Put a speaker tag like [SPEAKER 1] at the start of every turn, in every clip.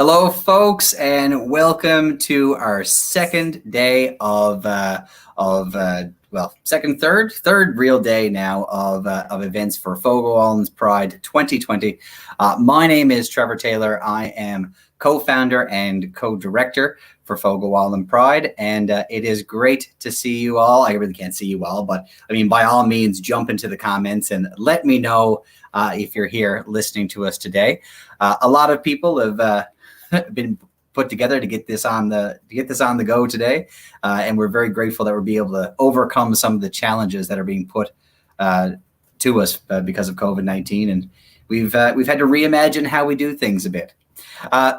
[SPEAKER 1] Hello, folks, and welcome to our second day third real day now of events for Fogo Islands Pride 2020. My name is Trevor Taylor. I am co-founder and co-director for Fogo Island Pride, and it is great to see you all. I really can't see you all, but I mean, by all means, jump into the comments and let me know if you're here listening to us today. A lot of people have been put together to get this on the go today, and we're very grateful that we'll be able to overcome some of the challenges that are being put to us because of COVID-19, and we've had to reimagine how we do things a bit.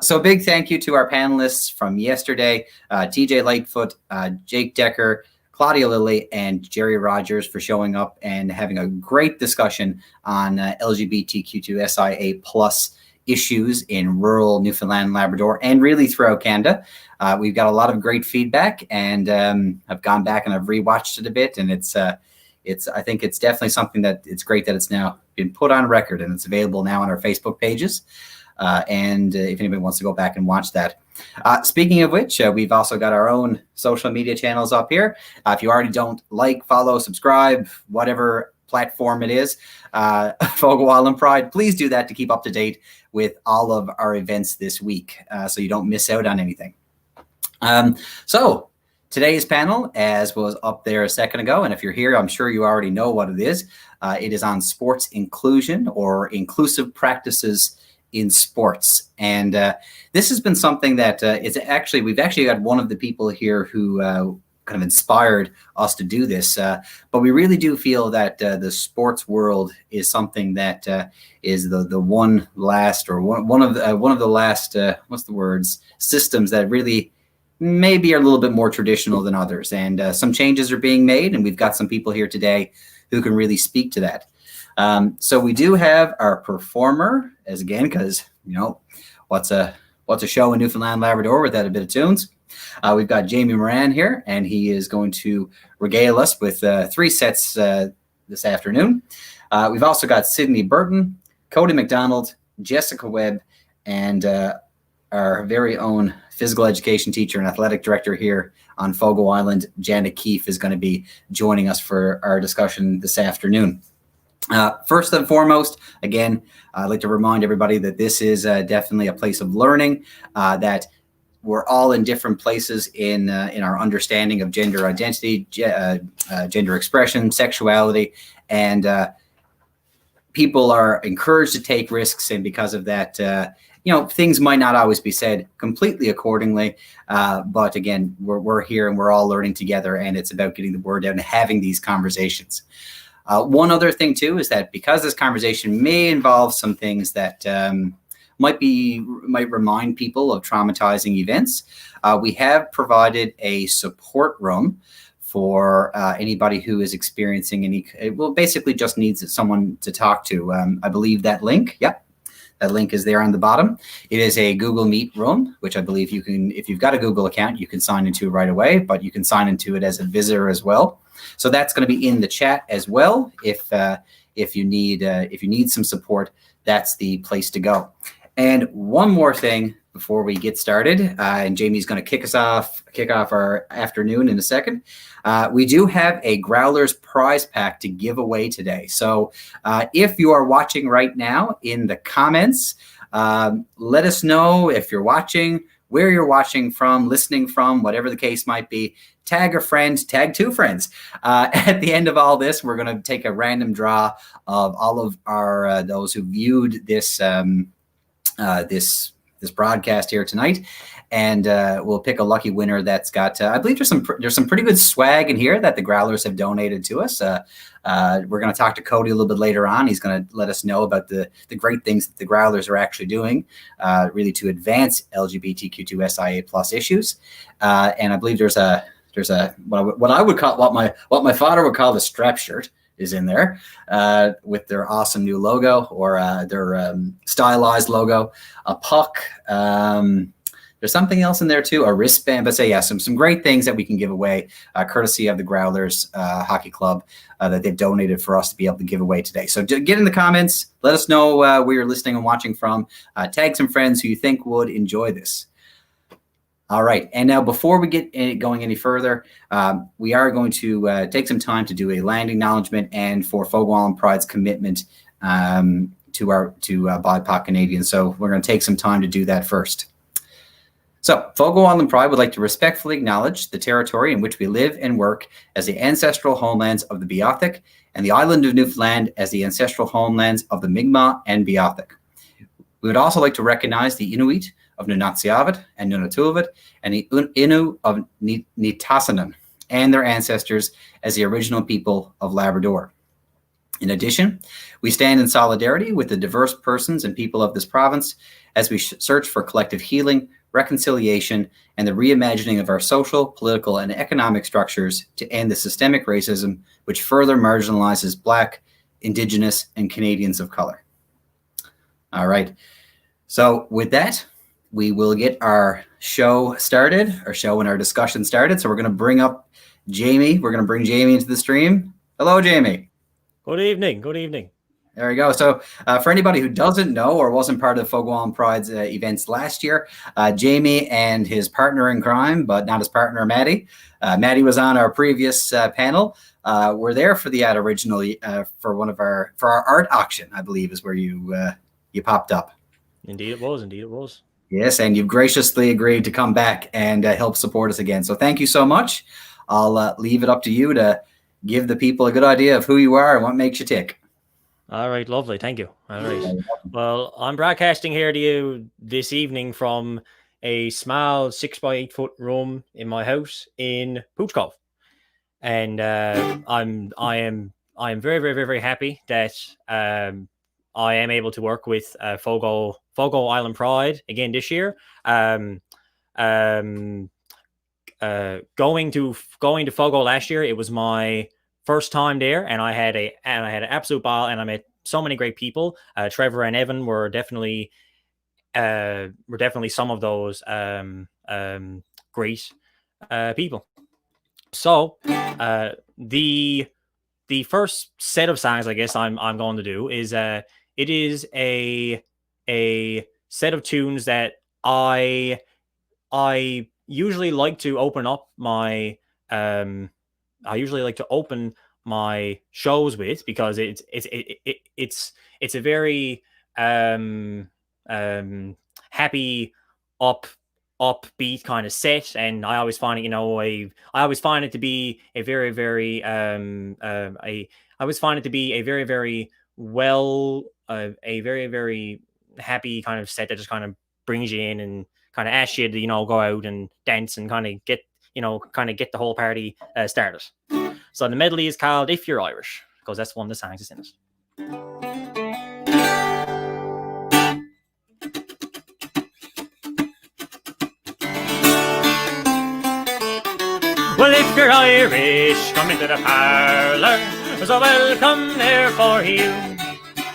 [SPEAKER 1] So a big thank you to our panelists from yesterday, TJ Lightfoot, Jake Decker, Claudia Lilly, and Jerry Rogers for showing up and having a great discussion on LGBTQ2SIA+ issues in rural Newfoundland and Labrador, and really throughout Canada. We've got a lot of great feedback, and I've gone back and I've rewatched it a bit, and I think it's definitely something that it's great that it's now been put on record and it's available now on our Facebook pages. And if anybody wants to go back and watch that. Speaking of which, we've also got our own social media channels up here. If you already don't like, follow, subscribe, whatever platform it is, Fogo Island Pride, please do that to keep up to date with all of our events this week, so you don't miss out on anything. So today's panel, as was up there a second ago, and if you're here, I'm sure you already know what it is. It is on sports inclusion, or inclusive practices in sports. And this has been something that we've actually got one of the people here who kind of inspired us to do this, but we really do feel that the sports world is something that is the one of the last systems that really maybe are a little bit more traditional than others, and some changes are being made, and we've got some people here today who can really speak to that. So we do have our performer, as again, because what's a show in Newfoundland Labrador without a bit of tunes. We've got Jamie Moran here, and he is going to regale us with 3 sets this afternoon. We've also got Sydney Burton, Cody MacDonald, Jessica Webb, and our very own physical education teacher and athletic director here on Fogo Island, Janet Keefe, is going to be joining us for our discussion this afternoon. First and foremost, again, I'd like to remind everybody that this is definitely a place of learning, that we're all in different places in our understanding of gender identity, gender expression, sexuality, and people are encouraged to take risks. And because of that, things might not always be said completely accordingly. But again, we're here and we're all learning together, and it's about getting the word out and having these conversations. One other thing too is that because this conversation may involve some things that might remind people of traumatizing events, we have provided a support room for anybody who is experiencing basically just needs someone to talk to. I believe that link, that link is there on the bottom. It is a Google Meet room, which I believe you can, if you've got a Google account, you can sign into right away, but you can sign into it as a visitor as well. So that's going to be in the chat as well. If you need some support, that's the place to go. And one more thing before we get started, and Jamie's going to kick off our afternoon in a second. We do have a Growlers prize pack to give away today. So if you are watching right now, in the comments, let us know if you're watching, where you're watching from, listening from, whatever the case might be. Tag a friend, tag 2 friends. At the end of all this, we're going to take a random draw of all of our those who viewed this this broadcast here tonight, and we'll pick a lucky winner that's got. I believe there's some pretty good swag in here that the Growlers have donated to us. We're going to talk to Cody a little bit later on. He's going to let us know about the great things that the Growlers are actually doing, really to advance LGBTQ2SIA+ issues. And I believe there's a what I would call what my father would call the strap shirt is in there, with their awesome new logo, or their stylized logo, a puck. There's something else in there too, a wristband. But yeah, some great things that we can give away, courtesy of the Growlers Hockey Club that they've donated for us to be able to give away today. So get in the comments. Let us know where you're listening and watching from. Tag some friends who you think would enjoy this. All right. And now before we get going any further, we are going to take some time to do a land acknowledgement and for Fogo Island Pride's commitment to BIPOC Canadians. So we're going to take some time to do that first. So, Fogo Island Pride would like to respectfully acknowledge the territory in which we live and work as the ancestral homelands of the Beothuk and the island of Newfoundland as the ancestral homelands of the Mi'kmaq and Beothuk. We would also like to recognize the Inuit of Nunatsiavut and Nunatuavut and the Innu of Nitassinan and their ancestors as the original people of Labrador. In addition, we stand in solidarity with the diverse persons and people of this province as we search for collective healing, reconciliation, and the reimagining of our social, political, and economic structures to end the systemic racism which further marginalizes Black, Indigenous, and Canadians of color. All right. So with that, we will get our show and our discussion started. So we're going to bring up Jamie. We're going to bring Jamie into the stream. Hello, Jamie.
[SPEAKER 2] Good evening. Good evening.
[SPEAKER 1] There we go. So for anybody who doesn't know or wasn't part of Fogo Island Pride's events last year, Jamie and his partner in crime, but not his partner, Maddie. Maddie was on our previous panel. We're there for the ad originally for our art auction, I believe, is where you popped up.
[SPEAKER 2] Indeed it was.
[SPEAKER 1] Yes, and you've graciously agreed to come back and help support us again. So thank you so much. I'll leave it up to you to give the people a good idea of who you are and what makes you tick.
[SPEAKER 2] All right, lovely. Thank you. All right. Well, I'm broadcasting here to you this evening from a small 6 by 8 foot room in my house in Pooch Cove. And I am very, very, very, very happy that I am able to work with Fogo Island Pride again this year. Going to Fogo last year, it was my first time there, and I had an absolute ball, and I met so many great people. Trevor and Evan were definitely some of those great people. So the first set of songs I guess I'm going to do is it is a set of tunes that I usually like to open up my my shows with, because it's a very happy upbeat kind of set, and I always find it, I always find it to be a very, very happy kind of set that just kind of brings you in and kind of asks you to go out and dance and kind of get the whole party started. So the medley is called If You're Irish, because that's one of the songs that's in it. Well, if you're Irish, come into the parlour, there's a welcome there for you.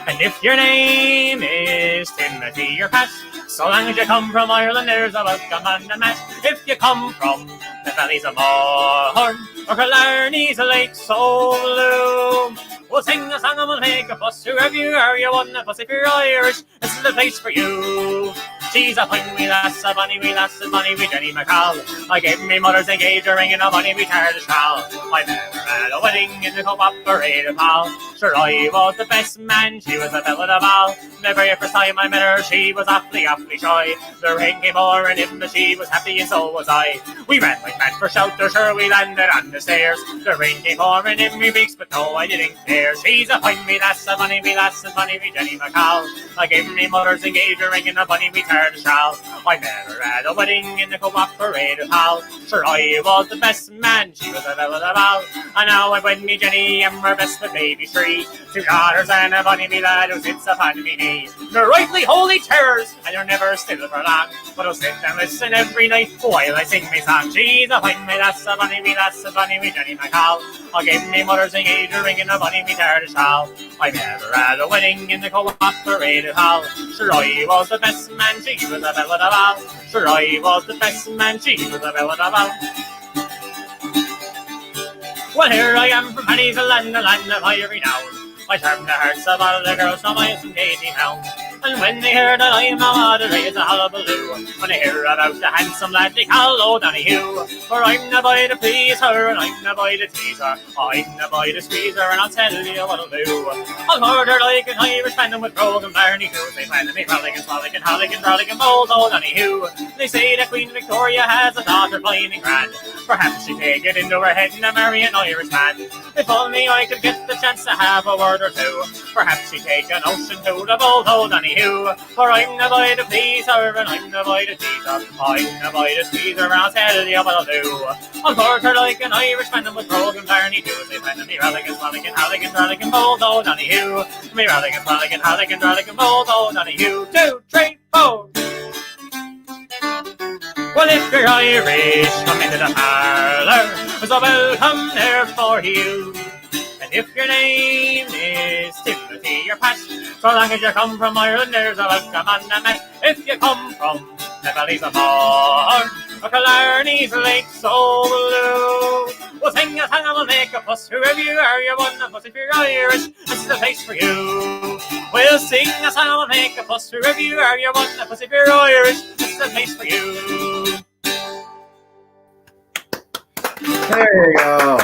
[SPEAKER 2] And if your name is Timothy or Pat, so long as you come from Ireland, there's a welcome and a mat. If you come from the valleys of Mourne or Killarney's Lake so blue, we'll sing a song and we'll make a fuss. Whoever you are, you want a fuss. If you're Irish, this is the place for you. She's a fine wee lass, a bonny wee lass, a bonny wee Jenny McCall. I gave me mother's engaged ring and a bonny wee Tardis shawl. I met her at a wedding in the cooperative hall. Sure, I was the best man, she was the belle of them all. The very first time I met her, she was awfully shy. The rain came over and in, but she was happy and so was I. We ran like mad for shelter, sure we landed on the stairs. The rain came pouring in me weeks, but no, I didn't care. She's a fine wee lass, a bonny wee lass, a bonny wee Jenny McCall. I gave me mother's engaged ring and a bonny wee Tardis shawl. I met her at a wedding in the cooperative hall. Sure, I was the best man, she was the belle of them all. And now I'm with me Jenny, and we're best with babies 3. 2 daughters and a bonny me lad who sits upon me knee. They're rightly holy terrors, and you're never still for long. But I'll sit and listen every night while I sing me song. She's a fine me lass, a bonny me lass, a bonny me Jenny McCall. I gave me mother's engagement ring and a bonny me tarnish hall. I never had a wedding in the cooperative hall. Sure I was the best man, she was the belle of the ball. Sure I was the best man, she was the belle of the ball. Well, here I am from Penny's land, the land of ivory now. I charm the hearts of all the girls from my and Katie town. And when they hear that I'm a mother, raise a hullabaloo. When they hear about the handsome lad, they call old Donahue. For I'm the boy to please her, and I'm the boy to tease her. I'm the boy to squeeze her, and I'll tell you what I'll do. I'll murder like an Irish band with Rogue and Barney too. They plan to me frolic and frolic and holic and frolic and bold old Donahue. They say that Queen Victoria has a daughter flying in grand. Perhaps she'd take it into her head and marry an Irish man. If only I could get the chance to have a word or two. Perhaps she'd take a notion to the bold old Donahue. For I'm the boy to please her, and I'm the boy to tease her. I'm the boy to squeeze her, and I'll tell you what I'll do. I'll court her like an Irishman with Rogue and Barney too. They find me rollick and frolic and holic and frolic and bold old Donahue. Me rollick and frolic and holic and frolic and bold old Donahue. 2, 3, 4. Well, if you're Irish, come into the parlour. There's a welcome there for you. And if your name is Timothy or Pat, so long as you come from Ireland, there's a welcome on the mat. If you come from the valleys of Mourne, or Killarney's Lake so blue, we'll sing a song and we'll make a fuss. Whoever you are, you're one of us. If you're Irish, this is the place for you. We'll sing a song and we'll make a fuss. Whoever you are, you're one of us. If you're Irish, this is the place for you.
[SPEAKER 1] There you go.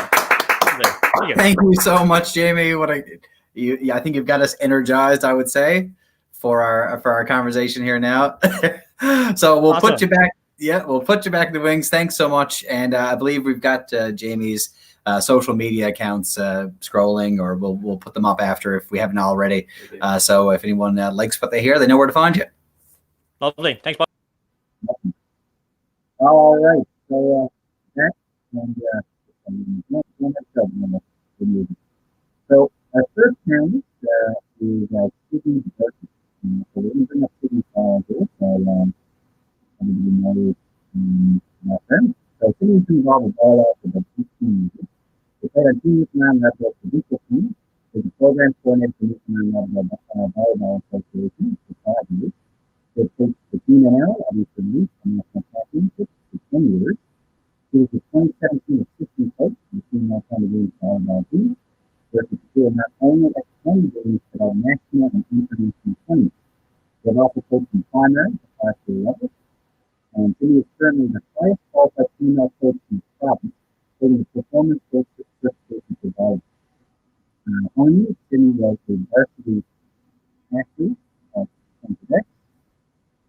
[SPEAKER 1] Thank you so much, Jamie. I think you've got us energized, I would say, for our conversation here now. So we'll
[SPEAKER 2] Awesome.
[SPEAKER 1] put you back. Yeah, we'll put you back in the wings. Thanks so much. And I believe we've got Jamie's social media accounts scrolling, or we'll put them up after if we haven't already. So if anyone likes what they hear, they know where to find you.
[SPEAKER 2] Lovely. Thanks, Bob.
[SPEAKER 1] All right. So so our first panelist is Sydney Burton. So we're going to bring up Sydney here. So everybody knows my friend. So Sydney's been involved with all out for about 15 years. They played our junior man level provincial team. They're the program coordinator for Newfoundland level volleyball association for 5 years. They coached the team NL at Eastern League and national championships for 10 years. He was the 2017 assistant coach for the female Canadian volleyball team, where he secured not only extended games but all national and international tournaments. They have also coached in primary to class 2 level, and he is currently the highest qualified female coach in the province, holding the performance coach certification for volleyball. Only Sydney was the varsity athlete of Quebec,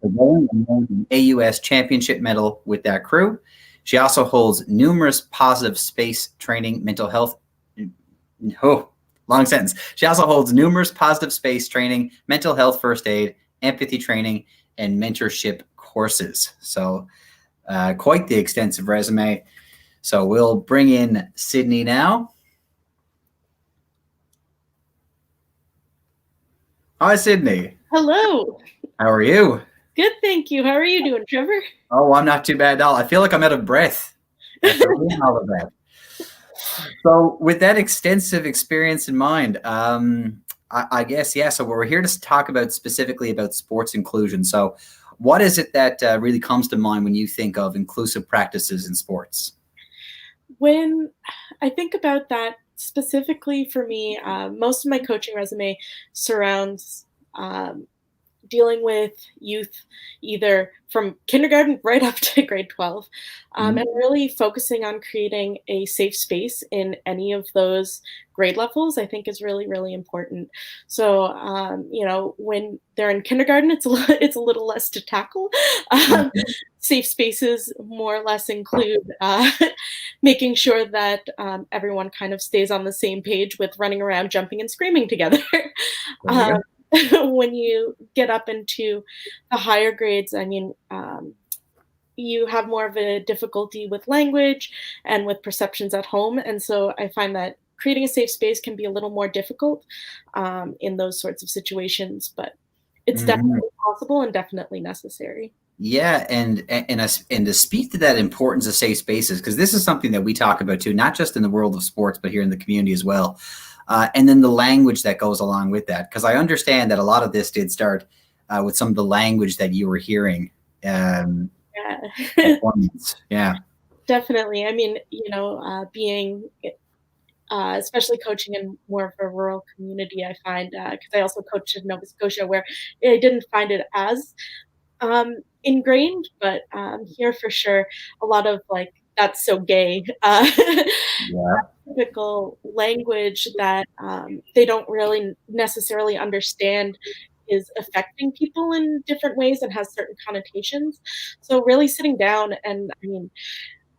[SPEAKER 1] the rowing and rowing AUS championship medal with that crew. She also holds numerous positive space training, mental health. Long sentence. She also holds numerous positive space training, mental health first aid, empathy training, and mentorship courses. So quite the extensive resume. So we'll bring in Sydney now. Hi, Sydney.
[SPEAKER 3] Hello.
[SPEAKER 1] How are you?
[SPEAKER 3] Good, thank you. How are you doing, Trevor?
[SPEAKER 1] Oh, I'm not too bad at all. I feel like I'm out of breath after doing all of that. So with that extensive experience in mind, I guess, yeah, so we're here to talk about specifically about sports inclusion. So what is it that really comes to mind when you think of inclusive practices in sports?
[SPEAKER 3] When I think about that specifically for me, most of my coaching resume surrounds dealing with youth either from kindergarten right up to grade 12, and really focusing on creating a safe space in any of those grade levels, I think is really, really important. So, when they're in kindergarten, it's a little less to tackle. Safe spaces more or less include making sure that everyone kind of stays on the same page with running around, jumping and screaming together. When you get up into the higher grades, I mean, you have more of a difficulty with language and with perceptions at home. And so I find that creating a safe space can be a little more difficult in those sorts of situations, but it's definitely possible and definitely necessary.
[SPEAKER 1] Yeah, and to speak to that importance of safe spaces, because this is something that we talk about too, not just in the world of sports, but here in the community as well. And then the language that goes along with that, because I understand that a lot of this did start with some of the language that you were hearing.
[SPEAKER 3] Yeah.
[SPEAKER 1] Yeah,
[SPEAKER 3] Definitely. I mean, being especially coaching in more of a rural community, I find because I also coached in Nova Scotia, where I didn't find it as ingrained, but here for sure, a lot of like that's so gay.
[SPEAKER 1] yeah,
[SPEAKER 3] Typical language that they don't really necessarily understand is affecting people in different ways and has certain connotations. So really sitting down and I mean,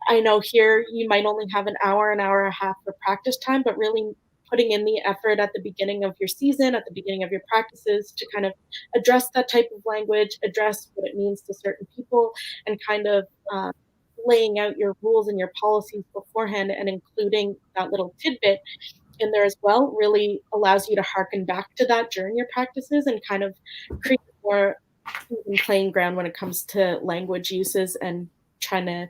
[SPEAKER 3] I know here you might only have an hour and a half for practice time, but really putting in the effort at the beginning of your season, at the beginning of your practices to kind of address that type of language, address what it means to certain people, and kind of laying out your rules and your policies beforehand and including that little tidbit in there as well really allows you to harken back to that during your practices and kind of create more even playing ground when it comes to language uses and trying to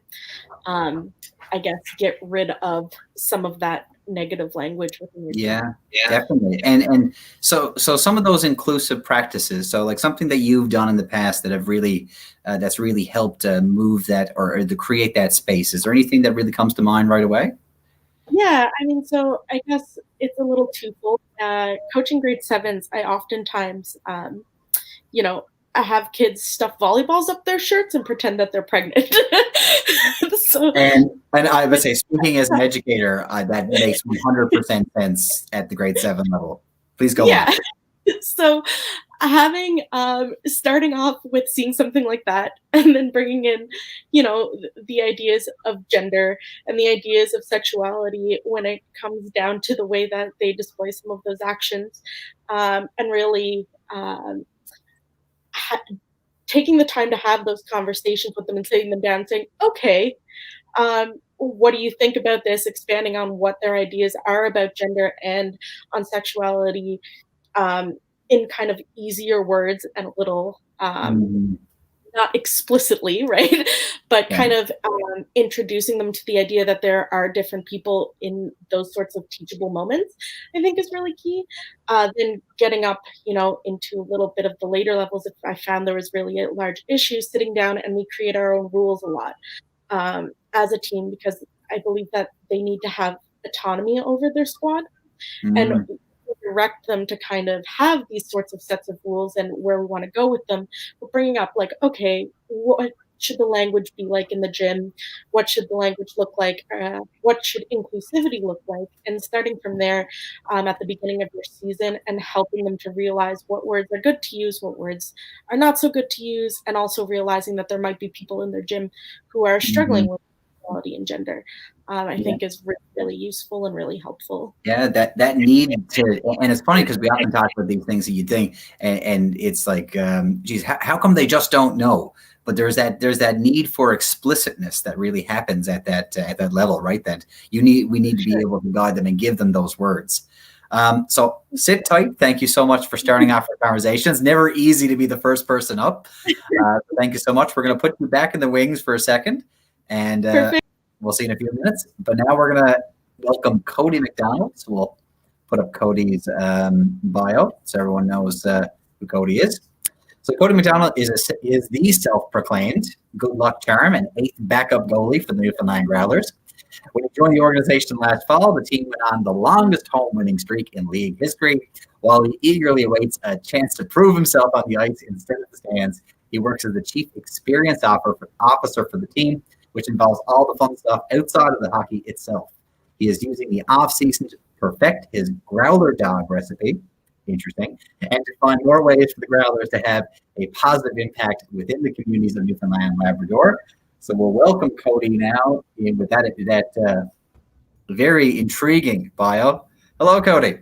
[SPEAKER 3] I guess get rid of some of that negative language within your
[SPEAKER 1] yeah, definitely. And so some of those inclusive practices, so like something that you've done in the past that have really that's really helped move that or to create that space. Is there anything that really comes to mind right away?
[SPEAKER 3] Yeah, I mean, so I guess it's a little twofold. Coaching grade sevens, I oftentimes, you know, I have kids stuff volleyballs up their shirts and pretend that they're pregnant. So,
[SPEAKER 1] And I would say, speaking as an educator, that makes 100% sense at the grade 7 level. Please go
[SPEAKER 3] yeah.
[SPEAKER 1] on.
[SPEAKER 3] So having starting off with seeing something like that and then bringing in the ideas of gender and the ideas of sexuality when it comes down to the way that they display some of those actions and really taking the time to have those conversations with them and sitting them down and saying, okay, what do you think about this, expanding on what their ideas are about gender and on sexuality in kind of easier words and a little not explicitly, right? But kind of introducing them to the idea that there are different people in those sorts of teachable moments, I think is really key. Then getting up, into a little bit of the later levels, if I found there was really a large issue, sitting down and we create our own rules a lot as a team because I believe that they need to have autonomy over their squad and direct them to kind of have these sorts of sets of rules and where we want to go with them. We're bringing up like, okay, what should the language be like in the gym? What should the language look like? What should inclusivity look like? And starting from there at the beginning of your season and helping them to realize what words are good to use, what words are not so good to use, and also realizing that there might be people in their gym who are struggling with equality and gender. I think is really, really useful and really helpful.
[SPEAKER 1] Yeah, that need to, and it's funny because we often talk about these things that you think, and it's like, geez, how come they just don't know? But there's that need for explicitness that really happens at that level, right? That we need to be able to guide them and give them those words. So sit tight. Thank you so much for starting off our conversation. It's never easy to be the first person up. Thank you so much. We're going to put you back in the wings for a second, and we'll see in a few minutes. But now we're going to welcome Cody MacDonald. So we'll put up Cody's bio so everyone knows who Cody is. So Cody MacDonald is the self-proclaimed good luck charm and 8th backup goalie for the Newfoundland Growlers. When he joined the organization last fall, the team went on the longest home winning streak in league history. While he eagerly awaits a chance to prove himself on the ice instead of the stands, he works as the chief experience officer for the team, which involves all the fun stuff outside of the hockey itself. He is using the off-season to perfect his growler dog recipe, interesting, and to find more ways for the Growlers to have a positive impact within the communities of Newfoundland and Labrador. So we'll welcome Cody now with that very intriguing bio. Hello, Cody.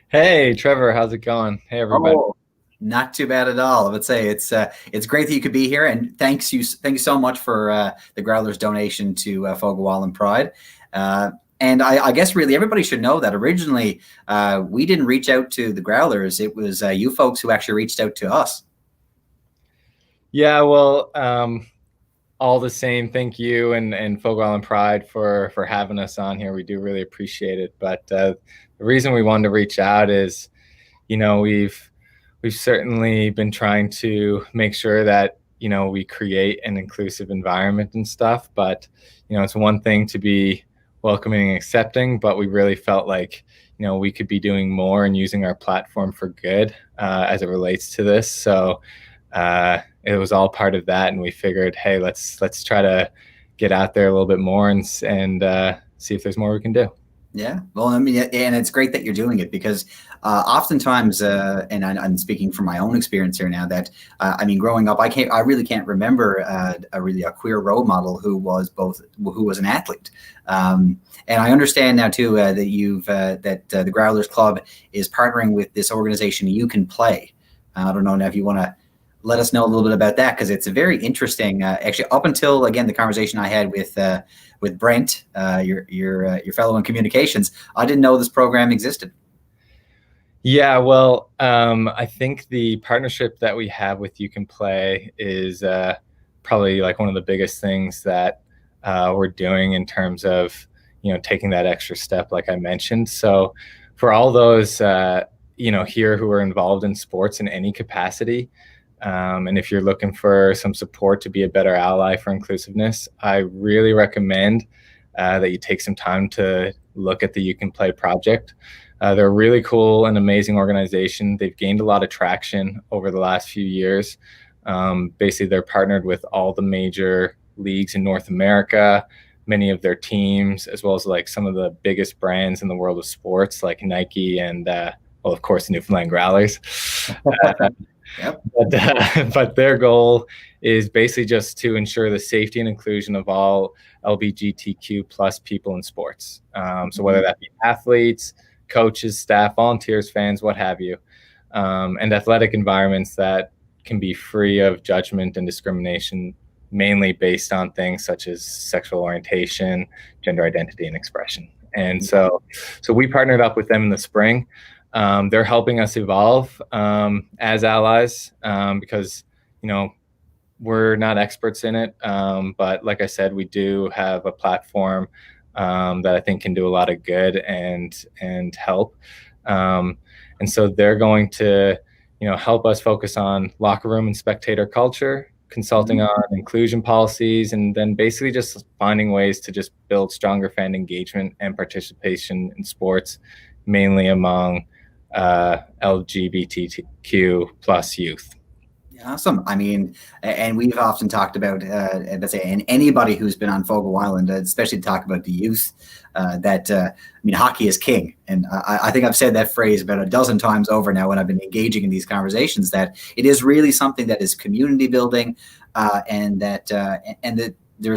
[SPEAKER 4] Hey, Trevor. How's it going? Hey, everybody.
[SPEAKER 1] Oh, Not too bad at all. I would say it's great that you could be here, and thank you so much for the Growlers donation to Fogo Island Pride. And I guess really everybody should know that originally we didn't reach out to the Growlers. It was you folks who actually reached out to us.
[SPEAKER 4] Yeah, well, all the same, thank you and Fogo Island Pride for having us on here. We do really appreciate it. But the reason we wanted to reach out is, we've certainly been trying to make sure that, we create an inclusive environment and stuff. But, it's one thing to be welcoming and accepting, but we really felt like, we could be doing more and using our platform for good as it relates to this. So it was all part of that. And we figured, hey, let's try to get out there a little bit more and see if there's more we can do.
[SPEAKER 1] Yeah, well, I mean, and it's great that you're doing it because oftentimes, and I'm speaking from my own experience here now, that I mean, growing up, I really can't remember a queer role model who was an athlete. And I understand now too that the Growlers Club is partnering with this organization You Can Play. I don't know now if you want to let us know a little bit about that, because it's a very interesting. Actually, up until again the conversation I had with Brent, your fellow in communications, I didn't know this program existed.
[SPEAKER 4] Yeah, well, I think the partnership that we have with You Can Play is probably like one of the biggest things that we're doing in terms of taking that extra step, like I mentioned. So for all those here who are involved in sports in any capacity. And if you're looking for some support to be a better ally for inclusiveness, I really recommend that you take some time to look at the You Can Play project. They're a really cool and amazing organization. They've gained a lot of traction over the last few years. Basically, they're partnered with all the major leagues in North America, many of their teams, as well as like some of the biggest brands in the world of sports, like Nike and, of course, the Newfoundland Growlers.
[SPEAKER 1] Yep.
[SPEAKER 4] But their goal is basically just to ensure the safety and inclusion of all LGBTQ plus people in sports. So whether that be athletes, coaches, staff, volunteers, fans, what have you, and athletic environments that can be free of judgment and discrimination, mainly based on things such as sexual orientation, gender identity, and expression. And so we partnered up with them in the spring. They're helping us evolve as allies because, we're not experts in it. But like I said, we do have a platform that I think can do a lot of good and help. And so they're going to, help us focus on locker room and spectator culture, consulting on inclusion policies, and then basically just finding ways to just build stronger fan engagement and participation in sports, mainly among LGBTQ plus youth.
[SPEAKER 1] Awesome. I mean, and we've often talked about, let's say, and anybody who's been on Fogo Island, especially to talk about the youth, hockey is king. And I think I've said that phrase about a dozen times over now when I've been engaging in these conversations, that it is really something that is community building, and that there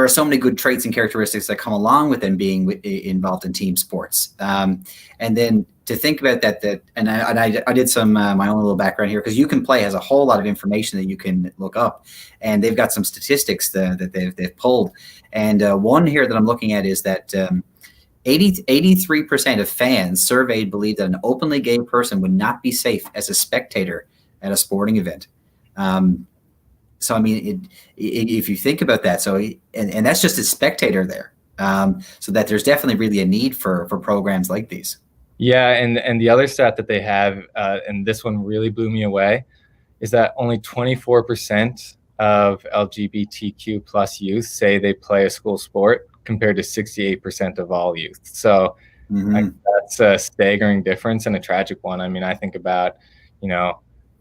[SPEAKER 1] are so many good traits and characteristics that come along with them being involved in team sports. And then to think about that I did some my own little background here, because You Can Play has a whole lot of information that you can look up, and they've got some statistics that they've pulled. And one here that I'm looking at is that 83% of fans surveyed believe that an openly gay person would not be safe as a spectator at a sporting event. So, I mean, if you think about that, and that's just a spectator there. So that there's definitely really a need for programs like these.
[SPEAKER 4] Yeah, and the other stat that they have, and this one really blew me away, is that only 24% of LGBTQ plus youth say they play a school sport, compared to 68% of all youth. So that's a staggering difference and a tragic one. I mean, I think about,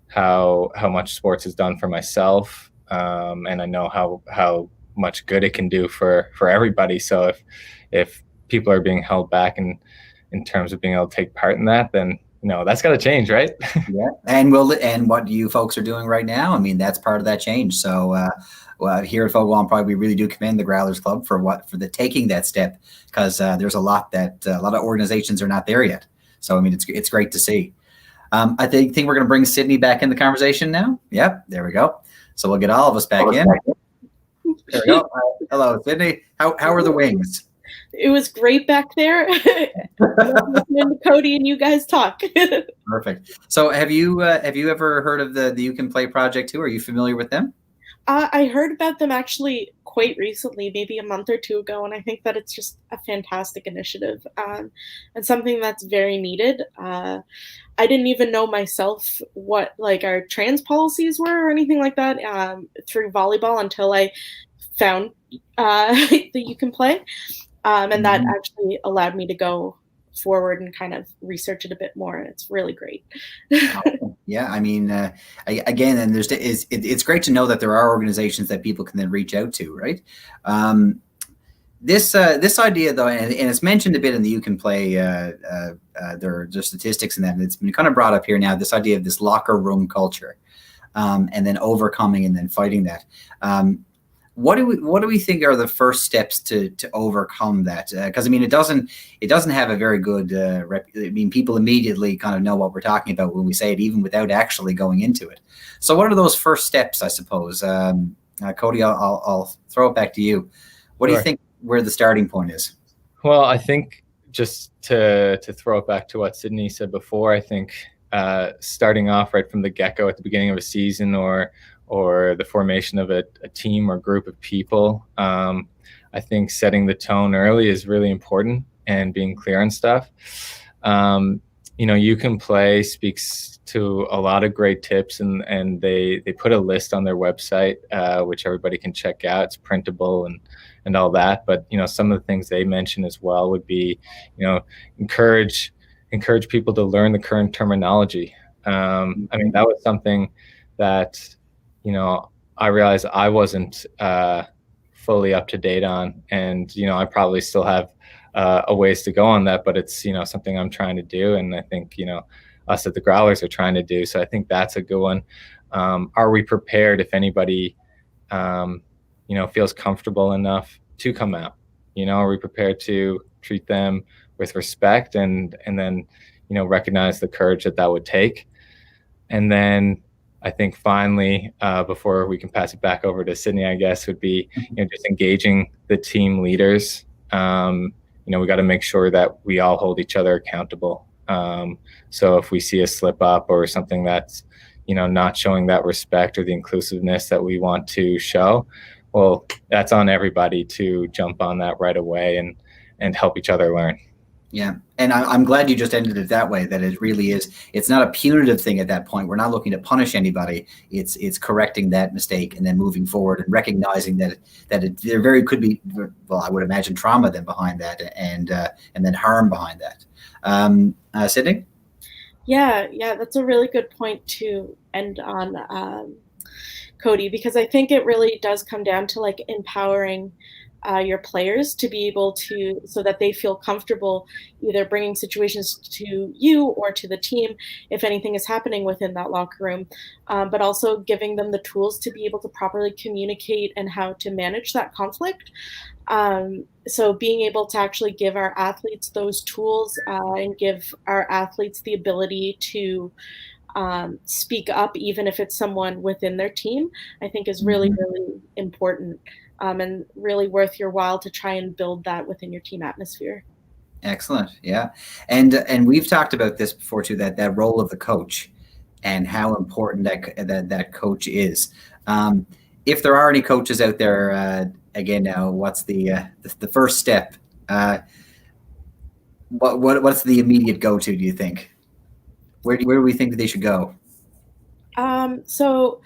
[SPEAKER 4] how much sports has done for myself, and I know how much good it can do for everybody. So if people are being held back in terms of being able to take part in that, then that's got to change, right?
[SPEAKER 1] Yeah, and what you folks are doing right now, I mean, that's part of that change. So here at Fogo Island Pride, we really do commend the Growlers Club for taking that step, because there's a lot of organizations are not there yet. So I mean, it's great to see. I think we're going to bring Sydney back in the conversation now. Yep, there we go. So we'll get all of us back in. There we go. Hello, Sydney. How are the wings?
[SPEAKER 3] It was great back there. Listening to Cody and you guys talk.
[SPEAKER 1] Perfect. So have you ever heard of the You Can Play project too? Are you familiar with them?
[SPEAKER 3] I heard about them actually quite recently, maybe a month or two ago, and I think that it's just a fantastic initiative and something that's very needed. I didn't even know myself what like our trans policies were or anything like that through volleyball until I found that You Can Play, and that actually allowed me to go forward and kind of research it a bit more. It's really great.
[SPEAKER 1] Yeah, I mean, again, and it's great to know that there are organizations that people can then reach out to, right? This idea though, and it's mentioned a bit in the You Can Play, their statistics and that, and it's been kind of brought up here now. This idea of this locker room culture, and then overcoming and then fighting that. What do we think are the first steps to overcome that? Because I mean, it doesn't have a very good I mean, people immediately kind of know what we're talking about when we say it, even without actually going into it. So, what are those first steps? I suppose, Cody, I'll throw it back to you. What do you think where the starting point is?
[SPEAKER 4] Well, I think just to throw it back to what Sydney said before, I think starting off right from the get-go at the beginning of a season or the formation of a team or group of people. I think setting the tone early is really important and being clear on stuff. You Can Play speaks to a lot of great tips and they put a list on their website, which everybody can check out. It's printable and all that. But, some of the things they mention as well would be, encourage people to learn the current terminology. I mean, that was something that, I realized I wasn't fully up to date on, and I probably still have a ways to go on that, but it's something I'm trying to do, and I think us at the Growlers are trying to do. So I think that's a good one. Are we prepared if anybody feels comfortable enough to come out? Are we prepared to treat them with respect and then recognize the courage that would take? And then I think finally, before we can pass it back over to Sydney, I guess, would be just engaging the team leaders. We got to make sure that we all hold each other accountable. So if we see a slip up or something that's not showing that respect or the inclusiveness that we want to show, well, that's on everybody to jump on that right away and help each other learn.
[SPEAKER 1] Yeah. And I'm glad you just ended it that way, that it really is. It's not a punitive thing at that point. We're not looking to punish anybody. It's correcting that mistake and then moving forward and recognizing that there very could be, well, I would imagine trauma then behind that and then harm behind that. Sydney?
[SPEAKER 3] Yeah, that's a really good point to end on, Cody, because I think it really does come down to like empowering your players to be able to, so that they feel comfortable either bringing situations to you or to the team if anything is happening within that locker room, but also giving them the tools to be able to properly communicate and how to manage that conflict. So being able to actually give our athletes those tools and give our athletes the ability to speak up, even if it's someone within their team, I think is really, really important. And really worth your while to try and build that within your team atmosphere.
[SPEAKER 1] Excellent. Yeah. And we've talked about this before too, that role of the coach and how important that coach is. If there are any coaches out there, again, now what's the first step? What's the immediate go-to, do you think? Where do we think that they should go?
[SPEAKER 3] So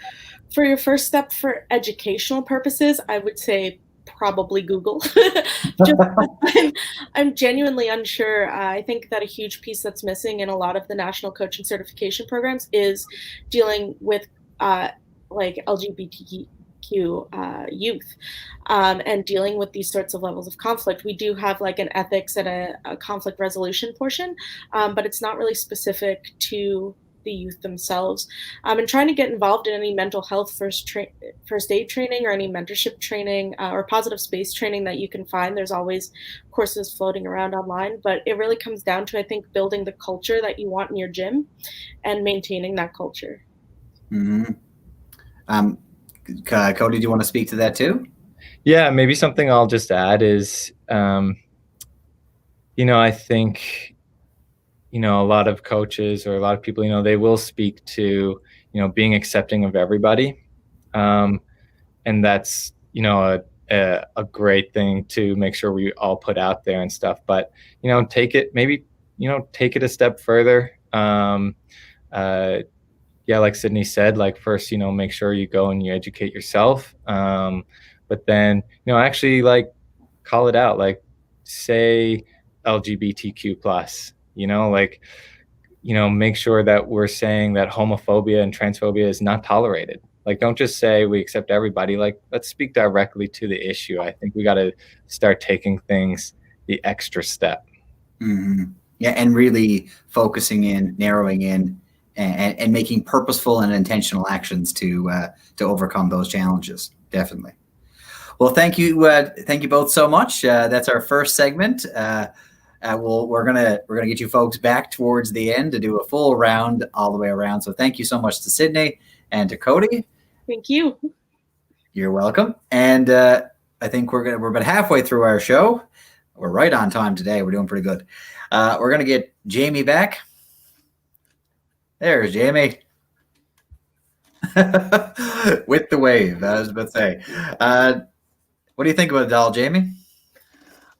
[SPEAKER 3] for your first step for educational purposes, I would say probably Google. I'm genuinely unsure. I think that a huge piece that's missing in a lot of the national coaching certification programs is dealing with like LGBTQ youth and dealing with these sorts of levels of conflict. We do have like an ethics and a conflict resolution portion, but it's not really specific to the youth themselves, and trying to get involved in any mental health first aid training or any mentorship training or positive space training that you can find. There's always courses floating around online, but it really comes down to, I think, building the culture that you want in your gym and maintaining that culture.
[SPEAKER 1] Mm-hmm. Cody, do you want to speak to that too?
[SPEAKER 4] Yeah, maybe something I'll just add is, I think, a lot of coaches or a lot of people, they will speak to, being accepting of everybody. And that's, a great thing to make sure we all put out there and stuff. But, take it a step further. Like Sydney said, like first, make sure you go and you educate yourself. But then, actually like call it out, like say LGBTQ plus, make sure that we're saying that homophobia and transphobia is not tolerated. Like, don't just say we accept everybody. Like, let's speak directly to the issue. I think we got to start taking things the extra step.
[SPEAKER 1] Mm-hmm. Yeah, and really focusing in, narrowing in, and making purposeful and intentional actions to overcome those challenges. Definitely. Well, thank you both so much. That's our first segment. We're gonna get you folks back towards the end to do a full round all the way around. So thank you so much to Sydney and to Cody.
[SPEAKER 3] Thank you.
[SPEAKER 1] You're welcome. And I think we're about halfway through our show. We're right on time today. We're doing pretty good. We're gonna get Jamie back. There's Jamie. With the wave, I was about to say. What do you think about it all, Jamie?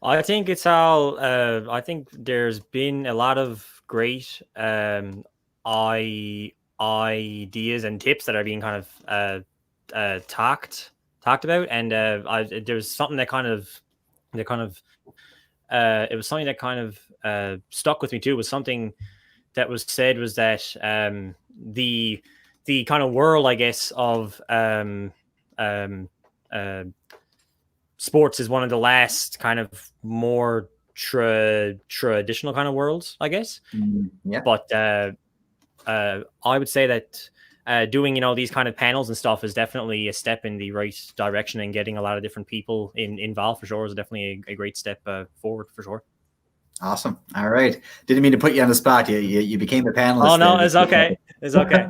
[SPEAKER 2] I think it's all. I think there's been a lot of great ideas and tips that are being kind of talked about, and there was something that it was something that kind of stuck with me too. Was something that was said was that the kind of world, I guess, of sports is one of the last kind of more traditional kind of worlds, I guess.
[SPEAKER 1] Yeah.
[SPEAKER 2] But I would say that doing, these kind of panels and stuff is definitely a step in the right direction, and getting a lot of different people involved for sure is definitely a great step forward for sure.
[SPEAKER 1] Awesome. All right. Didn't mean to put you on the spot. You became a panelist.
[SPEAKER 2] Oh no, it's okay. It's okay.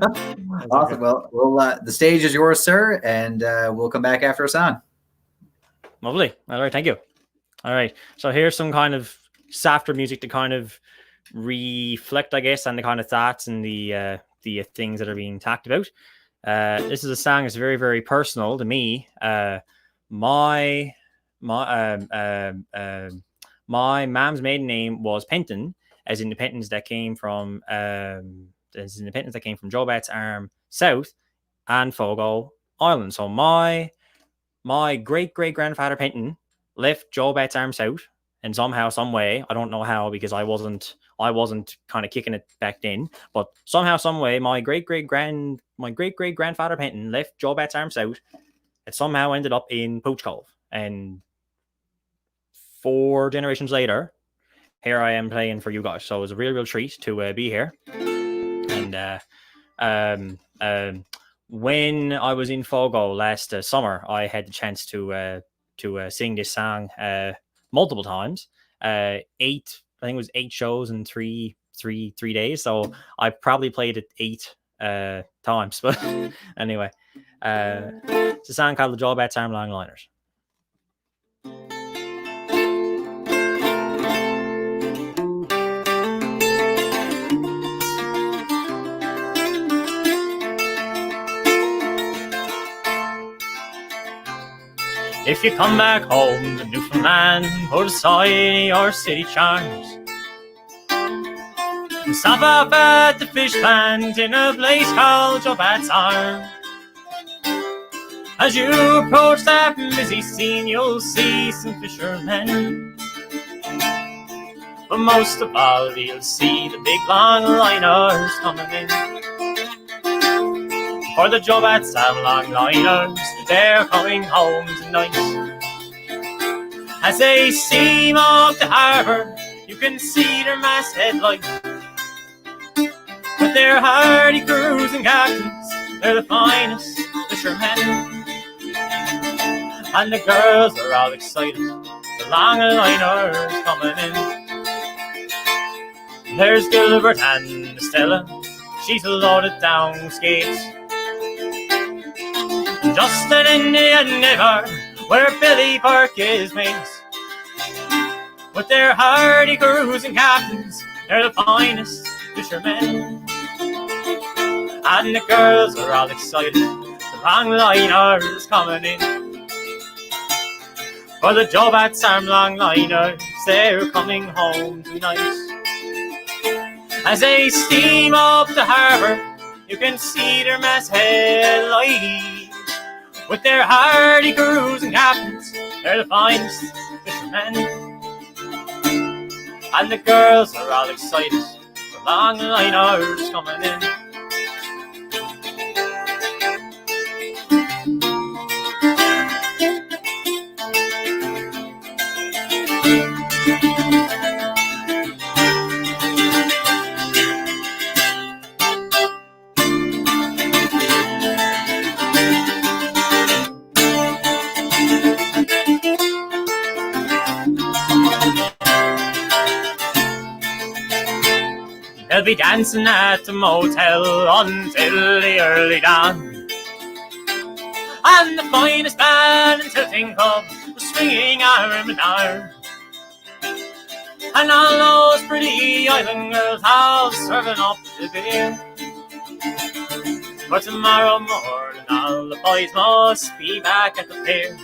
[SPEAKER 1] Awesome. Okay. Well, the stage is yours, sir, and we'll come back after a song.
[SPEAKER 2] Lovely. All right. Thank you. All right. So here's some kind of softer music to kind of reflect, I guess, on the kind of thoughts and the things that are being talked about. This is a song that's very, very personal to me. My mom's maiden name was Penton, as in the Pentons that came from Joe Bat's Arm South and Fogo Island. So my great grandfather Penton left Joe Bat's Arm South, and somehow, some way, I don't know how, because I wasn't kind of kicking it back then, but somehow, some way, my great grandfather Penton left Joe Bat's Arm South. It somehow ended up in Pooch Cove, and 4 generations later, here I am playing for you guys. So it was a real treat to be here. And when I was in Fogo last summer, I had the chance to sing this song multiple times. 8 shows in three days. So I probably played it 8 times. But anyway, it's a song called The Joe Bat's Arm Longliners. If you come back home to Newfoundland, put aside your city charms and stop up at the fish plant in a place called Joe Bat's Arm. As you approach that busy scene, you'll see some fishermen, but most of all, you'll see the big long liners coming in. For the Joe Bat's Arm Longliners, they're coming home tonight. As they steam up the harbour, you can see their masthead light. With their hardy crews and captains, they're the finest fishermen. And the girls are all excited, the longliners coming in. There's Gilbert and Stella, she's loaded down skates. Just an Indian neighbor where Billy Burke is mates. With their hardy crews and captains, they're the finest fishermen. And the girls are all excited, the longliners coming in. For the Jobats Arm longliners, they're coming home tonight. As they steam up the harbour, you can see their masthead light. With their hardy crews and captains, they're the finest fishermen. And the girls are all excited, the longliners coming in. They'll be dancing at the motel until the early dawn. And the finest band in Tilting Club was swinging arm in arm. And all those pretty island girls all serving up the beer. For tomorrow morning all the boys must be back at the pier.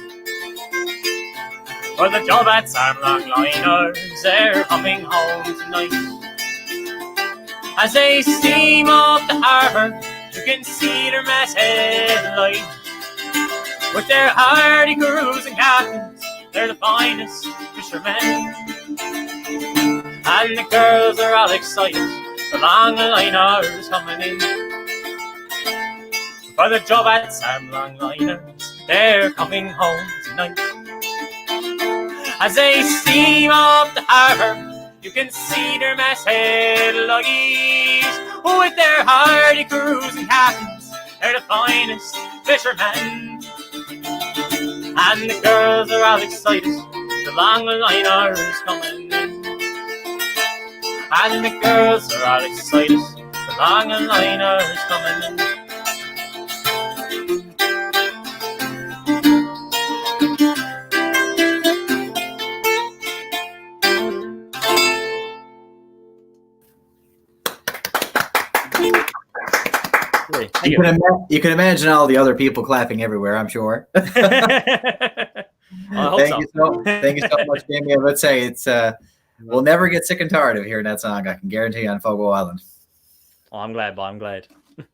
[SPEAKER 2] For the Jobats Arm longliners, they're coming home tonight. As they steam up the harbour, you can see their masthead light. With their hardy crews and captains, they're the finest fishermen. And the girls are all excited, the longliners coming in. For the Jobats Arm longliners, they're coming home tonight. As they steam up the harbour, you can see their masthead luggies. With their hardy crews and captains, they're the finest fishermen. And the girls are all excited, the longliners coming in. And the girls are all excited, the longliners coming in.
[SPEAKER 1] You can imagine all the other people clapping everywhere, I'm sure.
[SPEAKER 2] Thank
[SPEAKER 1] you so much, Jamie. I would say it's we'll never get sick and tired of hearing that song. I can guarantee you on Fogo Island.
[SPEAKER 2] Oh, I'm glad, boy. I'm glad.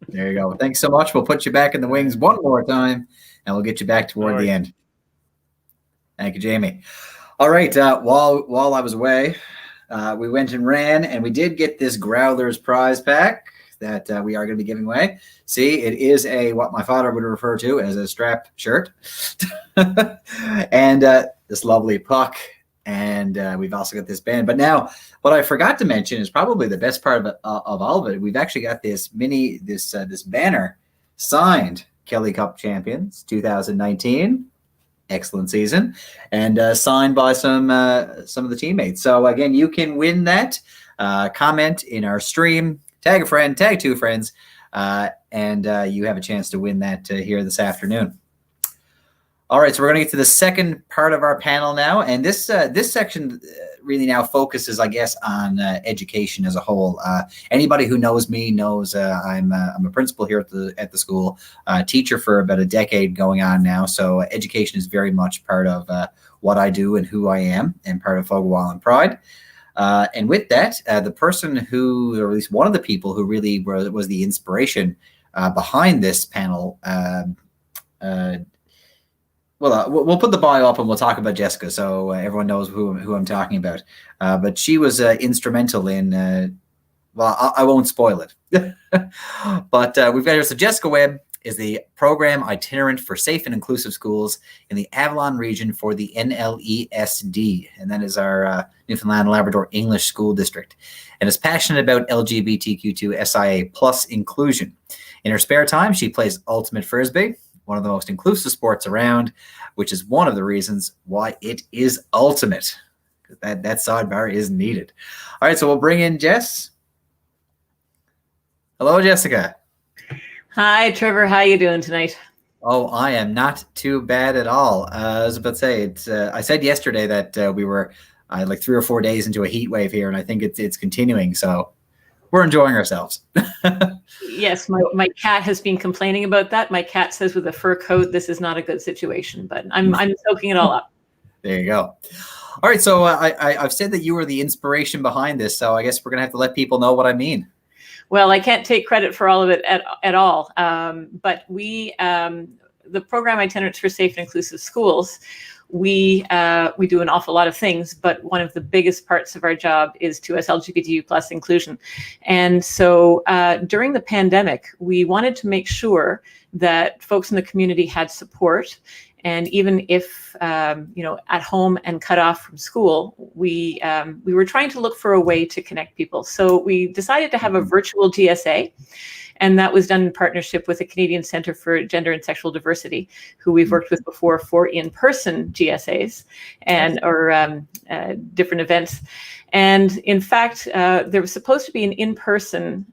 [SPEAKER 1] There you go. Thanks so much. We'll put you back in the wings one more time, and we'll get you back toward the end. Thank you, Jamie. All right. While I was away, we went and ran, and we did get this Growlers prize pack that we are going to be giving away. See, it is what my father would refer to as a strap shirt. And this lovely puck. And we've also got this band. But now, what I forgot to mention is probably the best part of all of it. We've actually got this this banner signed Kelly Cup champions 2019. Excellent season. And signed by some of the teammates. So again, you can win that. Comment in our stream. Tag a friend, tag two friends, and you have a chance to win that here this afternoon. All right, so we're going to get to the second part of our panel now, and this section really now focuses, I guess, on education as a whole. Anybody who knows me knows I'm a principal here at the school, teacher for about a decade going on now. So education is very much part of what I do and who I am, and part of Fogo Island Pride. And with that, the person who, or at least one of the people who really was the inspiration behind this panel, we'll put the bio up and we'll talk about Jessica so everyone knows who I'm talking about. But she was instrumental in, I won't spoil it. But we've got here, so Jessica Webb is the program itinerant for safe and inclusive schools in the Avalon region for the NLESD, and that is our Newfoundland and Labrador English School District, and is passionate about LGBTQ2 SIA plus inclusion. In her spare time, she plays ultimate frisbee, one of the most inclusive sports around, which is one of the reasons why it is ultimate. That sidebar is needed. All right, so we'll bring in Jess. Hello, Jessica.
[SPEAKER 5] Hi, Trevor. How you doing tonight?
[SPEAKER 1] Oh, I am not too bad at all. I was about to say, I said yesterday that we were like 3 or 4 days into a heat wave here, and I think it's continuing. So we're enjoying ourselves.
[SPEAKER 5] Yes, my cat has been complaining about that. My cat says with a fur coat, this is not a good situation, but I'm soaking it all up. There
[SPEAKER 1] you go. All right, so I've said that you were the inspiration behind this, so I guess we're going to have to let people know what I mean.
[SPEAKER 5] Well, I can't take credit for all of it at all, but we, the program Itinerants for Safe and Inclusive Schools, we do an awful lot of things, but one of the biggest parts of our job is 2S LGBTQ plus inclusion. And so during the pandemic, we wanted to make sure that folks in the community had support. And even if, at home and cut off from school, we were trying to look for a way to connect people. So we decided to have a virtual GSA, and that was done in partnership with the Canadian Centre for Gender and Sexual Diversity, who we've worked with before for in-person GSAs or different events. And in fact, there was supposed to be an in-person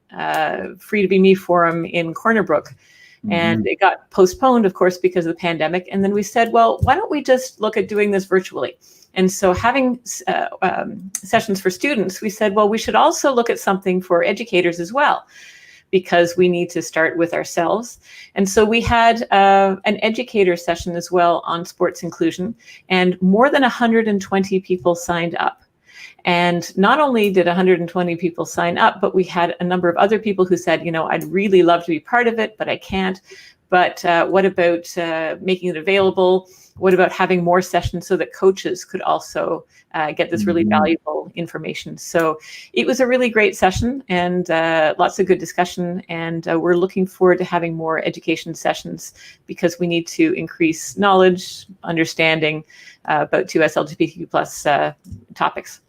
[SPEAKER 5] Free to Be Me forum in Corner Brook. And it got postponed, of course, because of the pandemic. And then we said, well, why don't we just look at doing this virtually? And so having sessions for students, we said, well, we should also look at something for educators as well, because we need to start with ourselves. And so we had an educator session as well on sports inclusion, and more than 120 people signed up. And not only did 120 people sign up, but we had a number of other people who said, I'd really love to be part of it, but I can't. But what about making it available? What about having more sessions so that coaches could also get this really valuable information? So it was a really great session, and lots of good discussion. And we're looking forward to having more education sessions, because we need to increase knowledge, understanding about 2S LGBTQ plus topics.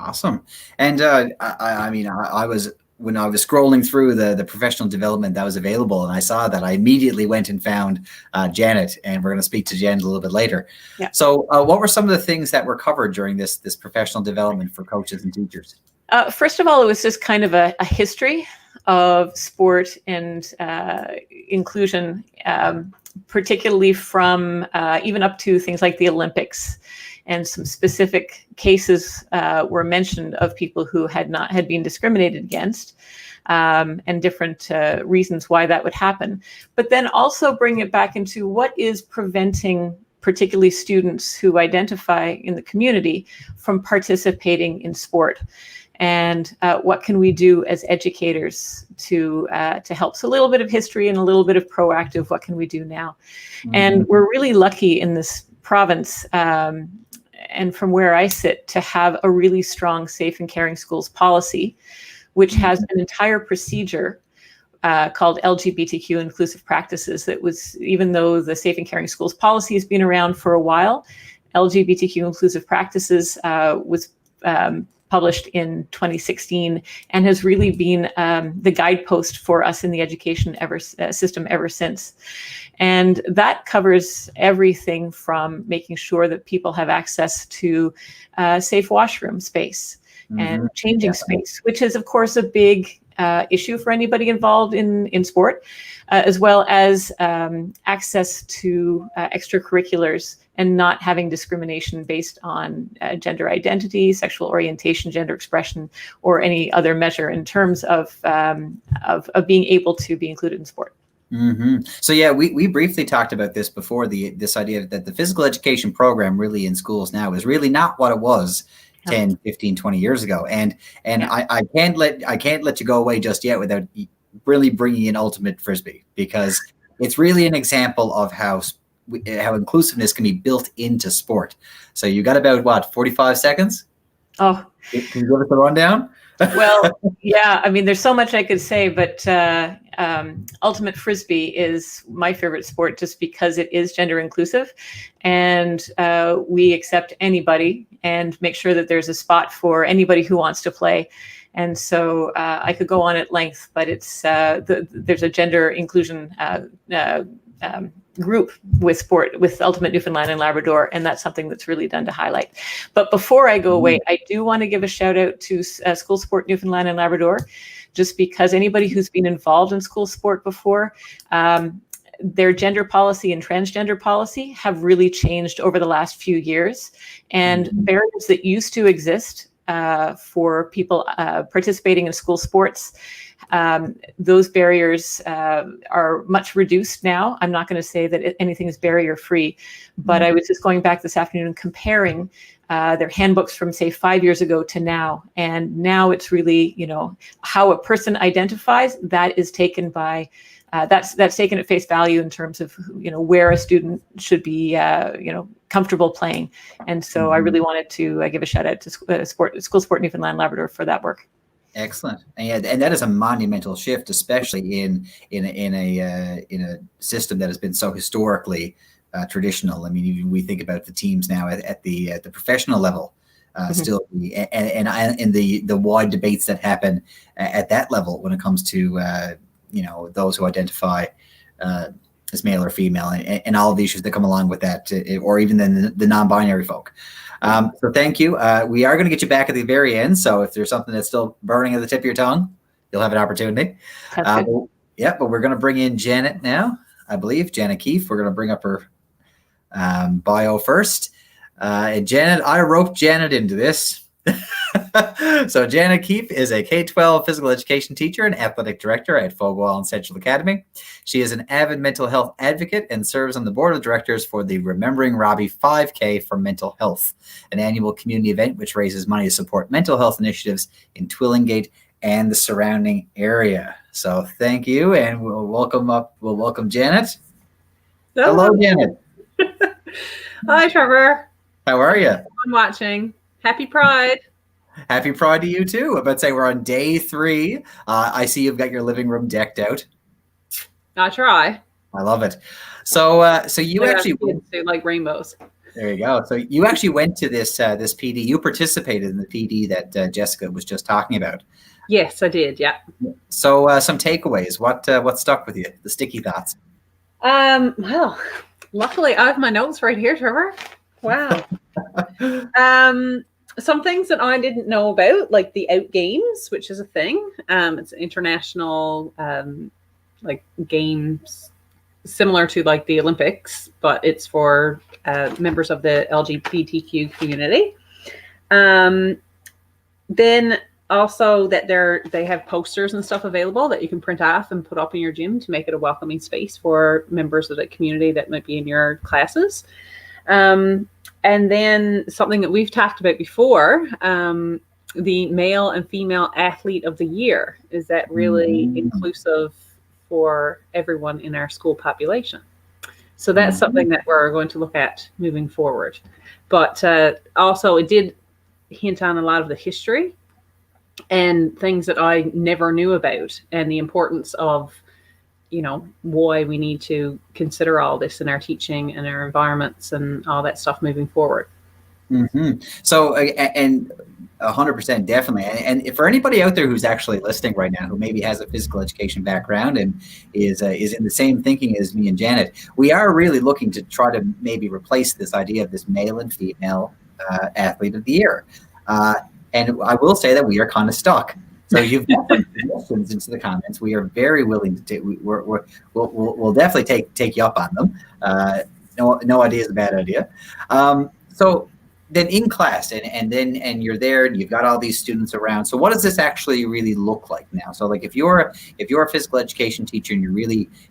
[SPEAKER 1] Awesome. And I was, when I was scrolling through the professional development that was available, and I saw that, I immediately went and found Janet, and we're going to speak to Janet a little bit later. Yeah. So what were some of the things that were covered during this professional development for coaches and teachers?
[SPEAKER 5] First of all, it was just kind of a history of sport and inclusion, particularly from even up to things like the Olympics. And some specific cases were mentioned of people who had been discriminated against, and different reasons why that would happen. But then also bring it back into what is preventing particularly students who identify in the community from participating in sport, and what can we do as educators to help. So a little bit of history and a little bit of proactive, what can we do now? And we're really lucky in this province, and from where I sit, to have a really strong safe and caring schools policy, which has an entire procedure called LGBTQ inclusive practices. That was, even though the safe and caring schools policy has been around for a while, LGBTQ inclusive practices was published in 2016, and has really been the guidepost for us in the education system ever since. And that covers everything from making sure that people have access to safe washroom space and changing space, which is, of course, a big issue for anybody involved in sport, as well as access to extracurriculars, and not having discrimination based on gender identity, sexual orientation, gender expression, or any other measure in terms of being able to be included in sport.
[SPEAKER 1] So yeah, we briefly talked about this before, this idea that the physical education program really in schools now is really not what it was 10, 15, 20 years ago. And I can't let you go away just yet without really bringing in ultimate frisbee, because it's really an example of how inclusiveness can be built into sport. So you got about 45 seconds?
[SPEAKER 5] Oh,
[SPEAKER 1] can you give us a rundown?
[SPEAKER 5] Well, yeah, I mean, there's so much I could say, but ultimate frisbee is my favorite sport just because it is gender inclusive, and we accept anybody and make sure that there's a spot for anybody who wants to play. And so I could go on at length, but it's there's a gender inclusion group with Ultimate Newfoundland and Labrador, and that's something that's really done to highlight. But before I go away, I do want to give a shout out to School Sport Newfoundland and Labrador, just because anybody who's been involved in school sport before, their gender policy and transgender policy have really changed over the last few years, and barriers that used to exist for people participating in school sports, those barriers are much reduced now. I'm not going to say that anything is barrier free, but I was just going back this afternoon and comparing their handbooks from, say, 5 years ago to now. And now it's really, how a person identifies, that is taken by that's taken at face value in terms of where a student should be comfortable playing. And so I really wanted to give a shout out to School Sport Newfoundland Labrador for that work.
[SPEAKER 1] Excellent, and that is a monumental shift, especially in a system that has been so historically traditional. I mean, even we think about the teams now at the professional level, still, and the wide debates that happen at that level when it comes to those who identify as male or female, and all of the issues that come along with that, or even the non-binary folk. So thank you. We are going to get you back at the very end. So if there's something that's still burning at the tip of your tongue, you'll have an opportunity. But we're going to bring in Janet now, I believe. Janet Keefe. We're going to bring up her bio first. And Janet, I roped Janet into this. So Janet Keefe is a K-12 physical education teacher and athletic director at Fogo Island Central Academy. She is an avid mental health advocate and serves on the board of directors for the Remembering Robbie 5K for Mental Health, an annual community event which raises money to support mental health initiatives in Twillingate and the surrounding area. So thank you, and we'll welcome Janet. Hello, Janet.
[SPEAKER 6] Hi, Trevor.
[SPEAKER 1] How are you?
[SPEAKER 6] I'm watching. Happy Pride.
[SPEAKER 1] Happy Pride to you too. I'm about to say we're on day 3. I see you've got your living room decked out.
[SPEAKER 6] I try.
[SPEAKER 1] I love it. So you actually
[SPEAKER 6] like rainbows.
[SPEAKER 1] There you go. So you actually went to this PD. You participated in the PD that Jessica was just talking about.
[SPEAKER 6] Yes, I did. Yeah.
[SPEAKER 1] So some takeaways. What stuck with you? The sticky thoughts.
[SPEAKER 6] Well, luckily I have my notes right here, Trevor. Wow. Some things that I didn't know about, like the Out Games, which is a thing. It's an international like games similar to like the Olympics, but it's for members of the LGBTQ community. Then also that they have posters and stuff available that you can print off and put up in your gym to make it a welcoming space for members of the community that might be in your classes. And then something that we've talked about before, the male and female athlete of the year. Is that really inclusive for everyone in our school population? So that's something that we're going to look at moving forward. But also it did hint on a lot of the history and things that I never knew about, and the importance of why we need to consider all this in our teaching and our environments and all that stuff moving forward.
[SPEAKER 1] So, and 100% definitely. And for anybody out there who's actually listening right now, who maybe has a physical education background and is in the same thinking as me and Janet, we are really looking to try to maybe replace this idea of this male and female athlete of the year. And I will say that we are kind of stuck. So you've got suggestions into the comments. We are very willing to take. We'll definitely take you up on them. No idea is a bad idea. So then in class, and you're there, and you've got all these students around. So what does this actually really look like now? So like if you're a physical education teacher and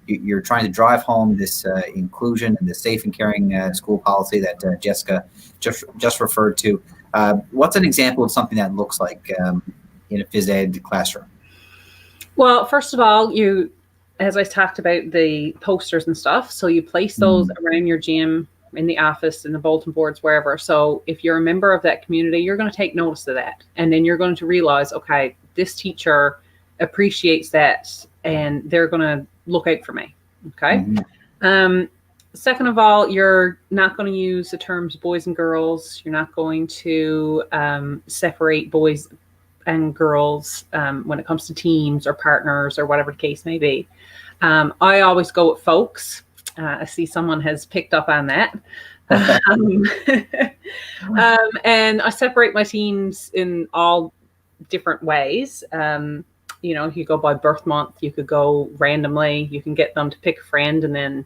[SPEAKER 1] you're trying to drive home this inclusion and the safe and caring school policy that Jessica just referred to, what's an example of something that looks like in a phys ed classroom?
[SPEAKER 6] Well, first of all, as I talked about the posters and stuff, so you place those around your gym in the office, in the bulletin boards, wherever. So if you're a member of that community, you're going to take notice of that. And then you're going to realize, okay, this teacher appreciates that and they're going to look out for me. Okay. Second of all, you're not going to use the terms boys and girls. You're not going to separate boys and girls when it comes to teams or partners or whatever the case may be. I always go with folks. I see someone has picked up on that. And I separate my teams in all different ways. You know, you go by birth month, you could go randomly, you can get them to pick a friend, and then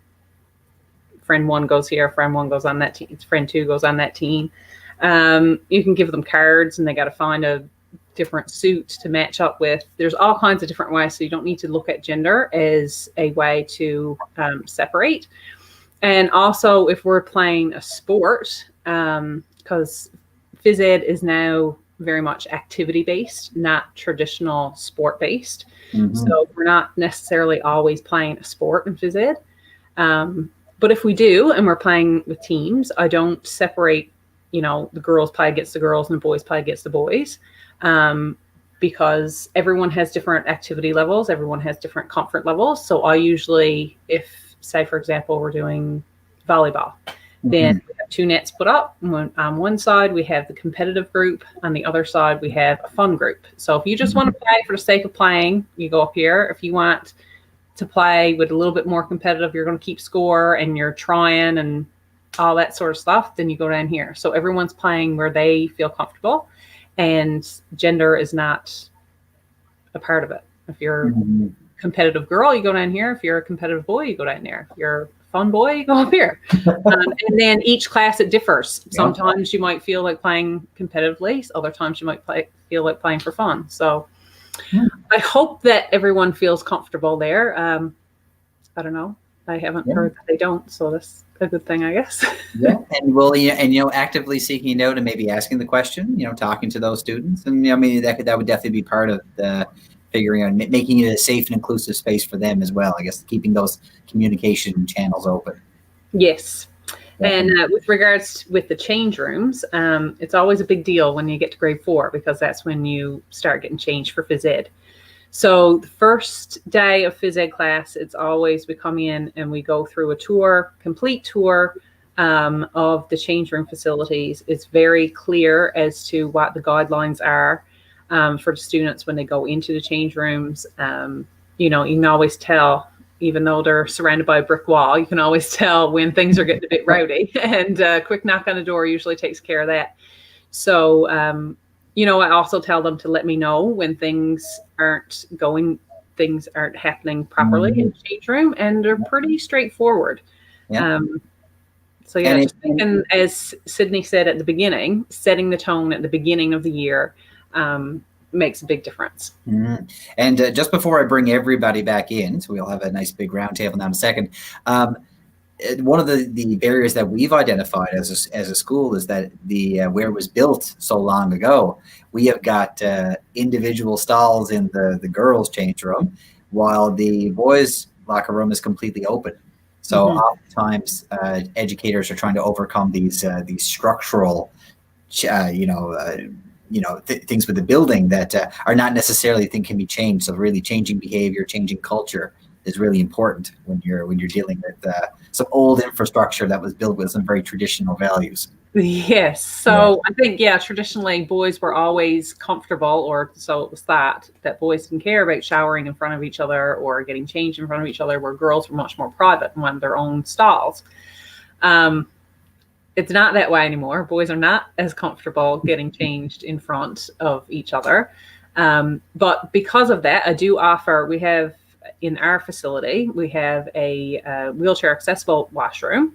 [SPEAKER 6] friend one goes here, friend one goes on that team, friend two goes on that team. You can give them cards and they got to find a different suit to match up with. There's all kinds of different ways, so you don't need to look at gender as a way to separate. And also, if we're playing a sport, because phys ed is now very much activity based, not traditional sport based. So we're not necessarily always playing a sport in phys ed. But if we do, and we're playing with teams, I don't separate, you know, the girls play against the girls and the boys play against the boys, because everyone has different activity levels. Everyone has different comfort levels. So I usually, if, say, for example, we're doing volleyball, then we have 2 nets put up. On one side, we have the competitive group. On the other side, we have a fun group. So if you just want to play for the sake of playing, you go up here. If you want to play with a little bit more competitive, you're going to keep score and you're trying and all that sort of stuff, then you go down here. So everyone's playing where they feel comfortable, and gender is not a part of it. If you're a competitive girl, you go down here. If you're a competitive boy, you go down there. If you're a fun boy, you go up here. And then each class, it differs. Sometimes you might feel like playing competitively. Other times you might feel like playing for fun. So I hope that everyone feels comfortable there. I don't know. I haven't heard that they don't, so that's a good thing, I guess.
[SPEAKER 1] And well, and actively seeking out and maybe asking the question, talking to those students, and I mean that would definitely be part of the figuring out, making it a safe and inclusive space for them as well. I guess keeping those communication channels open.
[SPEAKER 6] Yes. And with regards with the change rooms, it's always a big deal when you get to grade 4, because that's when you start getting changed for phys ed. So the first day of phys ed class, it's always we come in and we go through a complete tour of the change room facilities. It's very clear as to what the guidelines are for the students when they go into the change rooms. You can always tell, even though they're surrounded by a brick wall, you can always tell when things are getting a bit rowdy, and a quick knock on the door usually takes care of that. So, I also tell them to let me know when things aren't happening properly in the change room, and they're pretty straightforward. Just thinking, as Sydney said at the beginning, setting the tone at the beginning of the year makes a big difference.
[SPEAKER 1] And just before I bring everybody back in, so we'll have a nice big round table now in a second. One of the barriers that we've identified as a school is that where it was built so long ago, we have got individual stalls in the girls' change room, while the boys' locker room is completely open. So oftentimes educators are trying to overcome these structural, things with the building that are not necessarily can be changed. So really changing behavior, changing culture is really important when you're dealing with some old infrastructure that was built with some very traditional values.
[SPEAKER 6] Yes. So I think, traditionally boys were always comfortable, or so it was thought, that boys didn't care about showering in front of each other or getting changed in front of each other, where girls were much more private and wanted their own stalls. It's not that way anymore. Boys are not as comfortable getting changed in front of each other. But because of that, we have in our facility, we have a wheelchair accessible washroom,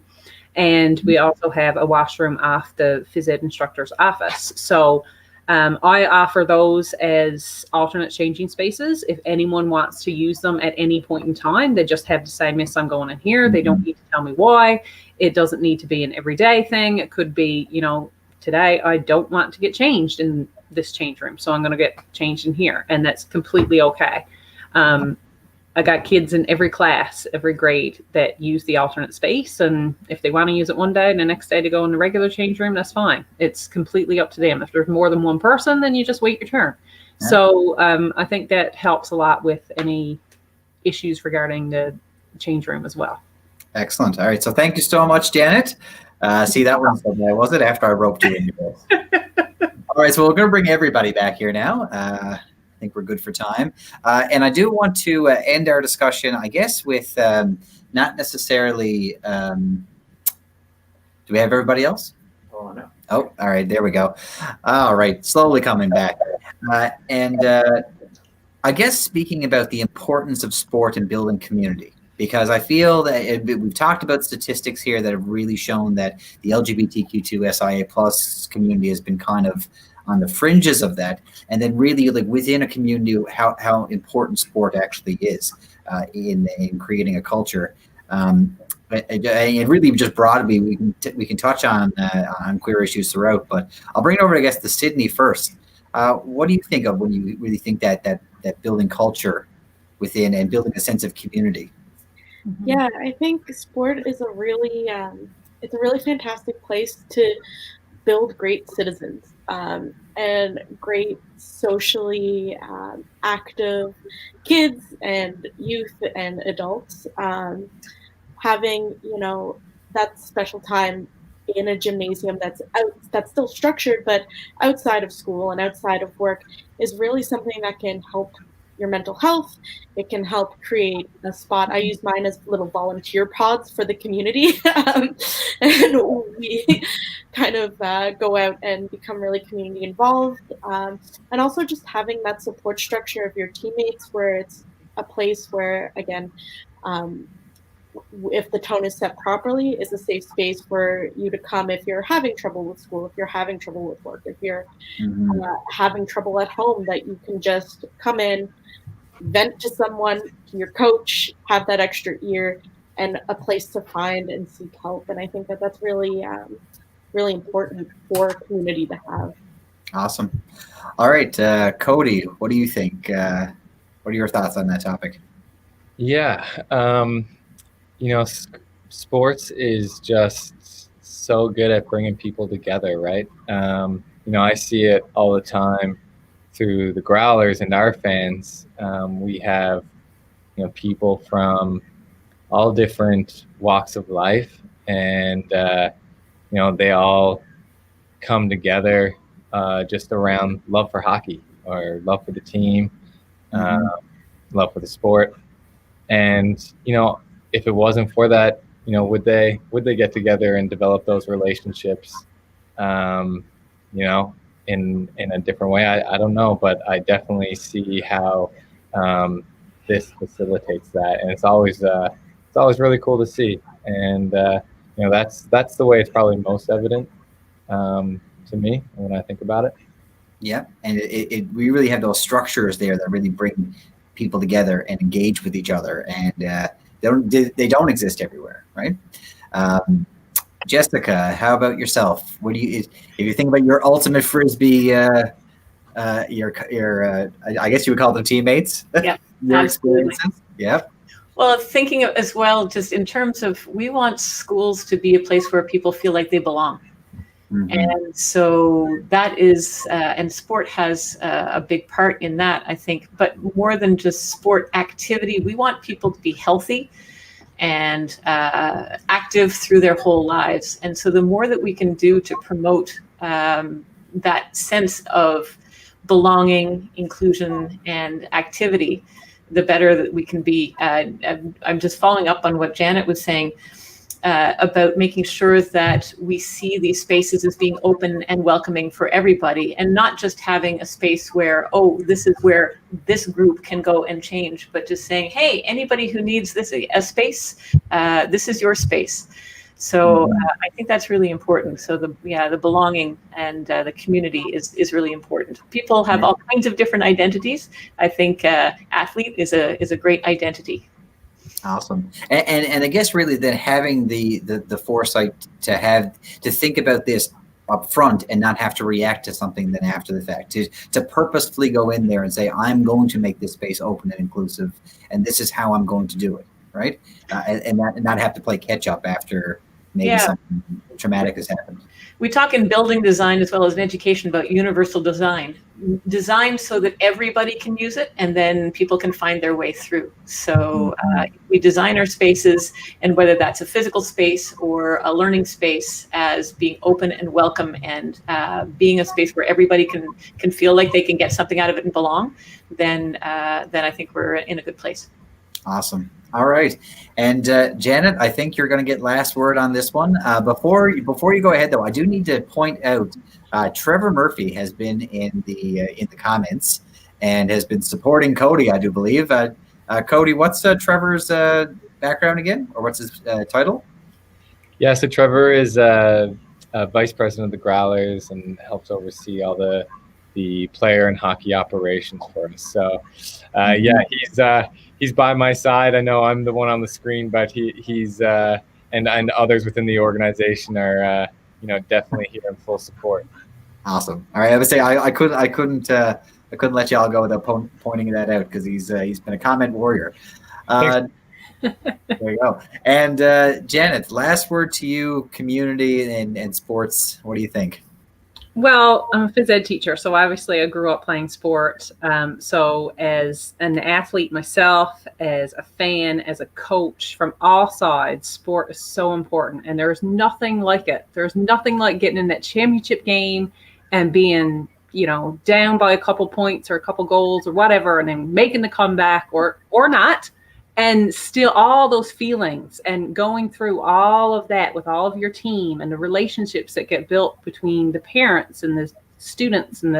[SPEAKER 6] and we also have a washroom off the phys ed instructor's office. So I offer those as alternate changing spaces. If anyone wants to use them at any point in time, they just have to say, "Miss, I'm going in here." They don't need to tell me why. It doesn't need to be an everyday thing. It could be, today I don't want to get changed in this change room, so I'm going to get changed in here, and that's completely okay. I got kids in every class, every grade that use the alternate space. And if they want to use it one day and the next day to go in the regular change room, that's fine. It's completely up to them. If there's more than one person, then you just wait your turn. Yeah. So I think that helps a lot with any issues regarding the change room as well. Excellent.
[SPEAKER 1] All right. So thank you so much, Janet. See, that was it after I roped you into this. All right. So we're going to bring everybody back here now. I think we're good for time. And I do want to end our discussion, I guess, with not necessarily, do we have everybody else?
[SPEAKER 2] Oh, no.
[SPEAKER 1] Oh, all right. There we go. All right. Slowly coming back. And I guess speaking about the importance of sport in building community, because I feel that we've talked about statistics here that have really shown that the LGBTQ2 SIA plus community has been kind of on the fringes of that, and then really like within a community, how important sport actually is in creating a culture. It really just broadly we can touch on queer issues throughout, but I'll bring it over, I guess, to Sydney first. What do you think of when you really think that building culture within and building a sense of community?
[SPEAKER 3] Yeah, I think sport is a really fantastic place to build great citizens and great socially active kids and youth and adults. Having, that special time in a gymnasium that's still structured, but outside of school and outside of work is really something that can help your mental health. It can help create a spot. I use mine as little volunteer pods for the community. And we kind of go out and become really community involved. And also just having that support structure of your teammates where it's a place where, again, if the tone is set properly, is a safe space for you to come if you're having trouble with school, if you're having trouble with work, if you're having trouble at home, that you can just come in, vent to someone, to your coach, have that extra ear and a place to find and seek help. And I think that that's really, really important for a community to have.
[SPEAKER 1] Awesome. All right, Cody, what do you think? What are your thoughts on that topic?
[SPEAKER 4] Yeah. Sports is just so good at bringing people together, right? I see it all the time through the Growlers and our fans. We have, people from all different walks of life, and, they all come together just around love for hockey or love for the team, love for the sport. And, if it wasn't for that, would they get together and develop those relationships, in a different way? I don't know, but I definitely see how this facilitates that, and it's always really cool to see. And that's the way it's probably most evident to me when I think about it.
[SPEAKER 1] Yeah, and we really have those structures there that really bring people together and engage with each other, and they don't exist everywhere, right? Jessica, how about yourself? If you think about your ultimate frisbee, I guess you would call them teammates.
[SPEAKER 5] Yeah,
[SPEAKER 1] your
[SPEAKER 5] absolutely.
[SPEAKER 1] Experiences. Yeah.
[SPEAKER 5] Well, thinking as well, just in terms of, we want schools to be a place where people feel like they belong. And so that is, and sport has a big part in that, I think. But more than just sport activity, we want people to be healthy and active through their whole lives. And so the more that we can do to promote that sense of belonging, inclusion, and activity, the better that we can be. I'm just following up on what Janet was saying about making sure that we see these spaces as being open and welcoming for everybody, and not just having a space where, this is where this group can go and change, but just saying, hey, anybody who needs a space, this is your space. So I think that's really important. So the belonging and the community is really important. People have all kinds of different identities. I think athlete is a great identity.
[SPEAKER 1] Awesome. And I guess really then having the foresight to think about this up front and not have to react to something then after the fact. To purposefully go in there and say, I'm going to make this space open and inclusive, and this is how I'm going to do it, right? And not have to play catch up after maybe something traumatic has happened.
[SPEAKER 5] We talk in building design as well as in education about universal design so that everybody can use it and then people can find their way through. So we design our spaces, and whether that's a physical space or a learning space, as being open and welcome and being a space where everybody can feel like they can get something out of it and belong, then I think we're in a good place.
[SPEAKER 1] Awesome. All right. And Janet, I think you're going to get last word on this one. Before you go ahead, though, I do need to point out Trevor Murphy has been in the comments and has been supporting Cody, I do believe. Cody, what's Trevor's background again, or what's his title?
[SPEAKER 4] Yeah, so Trevor is vice president of the Growlers and helps oversee all the player and hockey operations for us. So he's by my side. I know I'm the one on the screen, but he's and others within the organization are definitely here in full support.
[SPEAKER 1] Awesome. All right, I would say I couldn't let y'all go without pointing that out, because he's been a comment warrior. There you go. And Janet, last word to you, community and sports. What do you think?
[SPEAKER 6] Well, I'm a phys ed teacher, so obviously I grew up playing sport. So as an athlete myself, as a fan, as a coach, from all sides, sport is so important. And there's nothing like it. There's nothing like getting in that championship game and being, down by a couple points or a couple goals or whatever, and then making the comeback or not. And still all those feelings and going through all of that with all of your team and the relationships that get built between the parents and the students and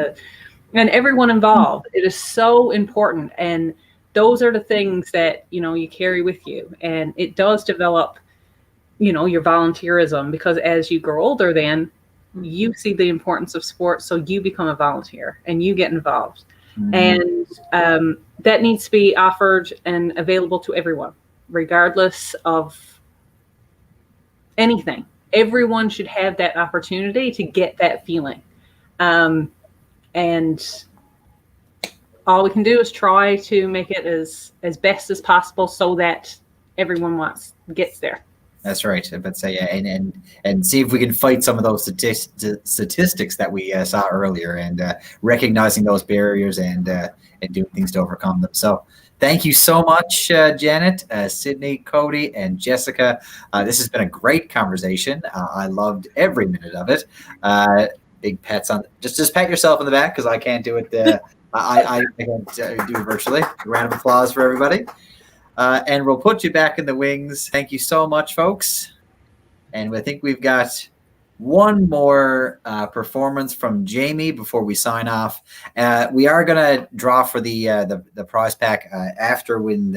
[SPEAKER 6] everyone involved. It is so important. And those are the things that, you carry with you. And it does develop, your volunteerism, because as you grow older, then you see the importance of sports. So you become a volunteer and you get involved. And that needs to be offered and available to everyone, regardless of anything. Everyone should have that opportunity to get that feeling. And all we can do is try to make it as best as possible so that everyone gets there.
[SPEAKER 1] That's right. But say and see if we can fight some of those statistics that we saw earlier, and recognizing those barriers and doing things to overcome them. So thank you so much, Janet, Sydney, Cody, and Jessica. This has been a great conversation. I loved every minute of it. Big pats on just pat yourself on the back, because I can't do it. I can't do it virtually. A round of applause for everybody. And we'll put you back in the wings. Thank you so much, folks. And I think we've got one more performance from Jamie before we sign off. We are going to draw for the prize pack after we've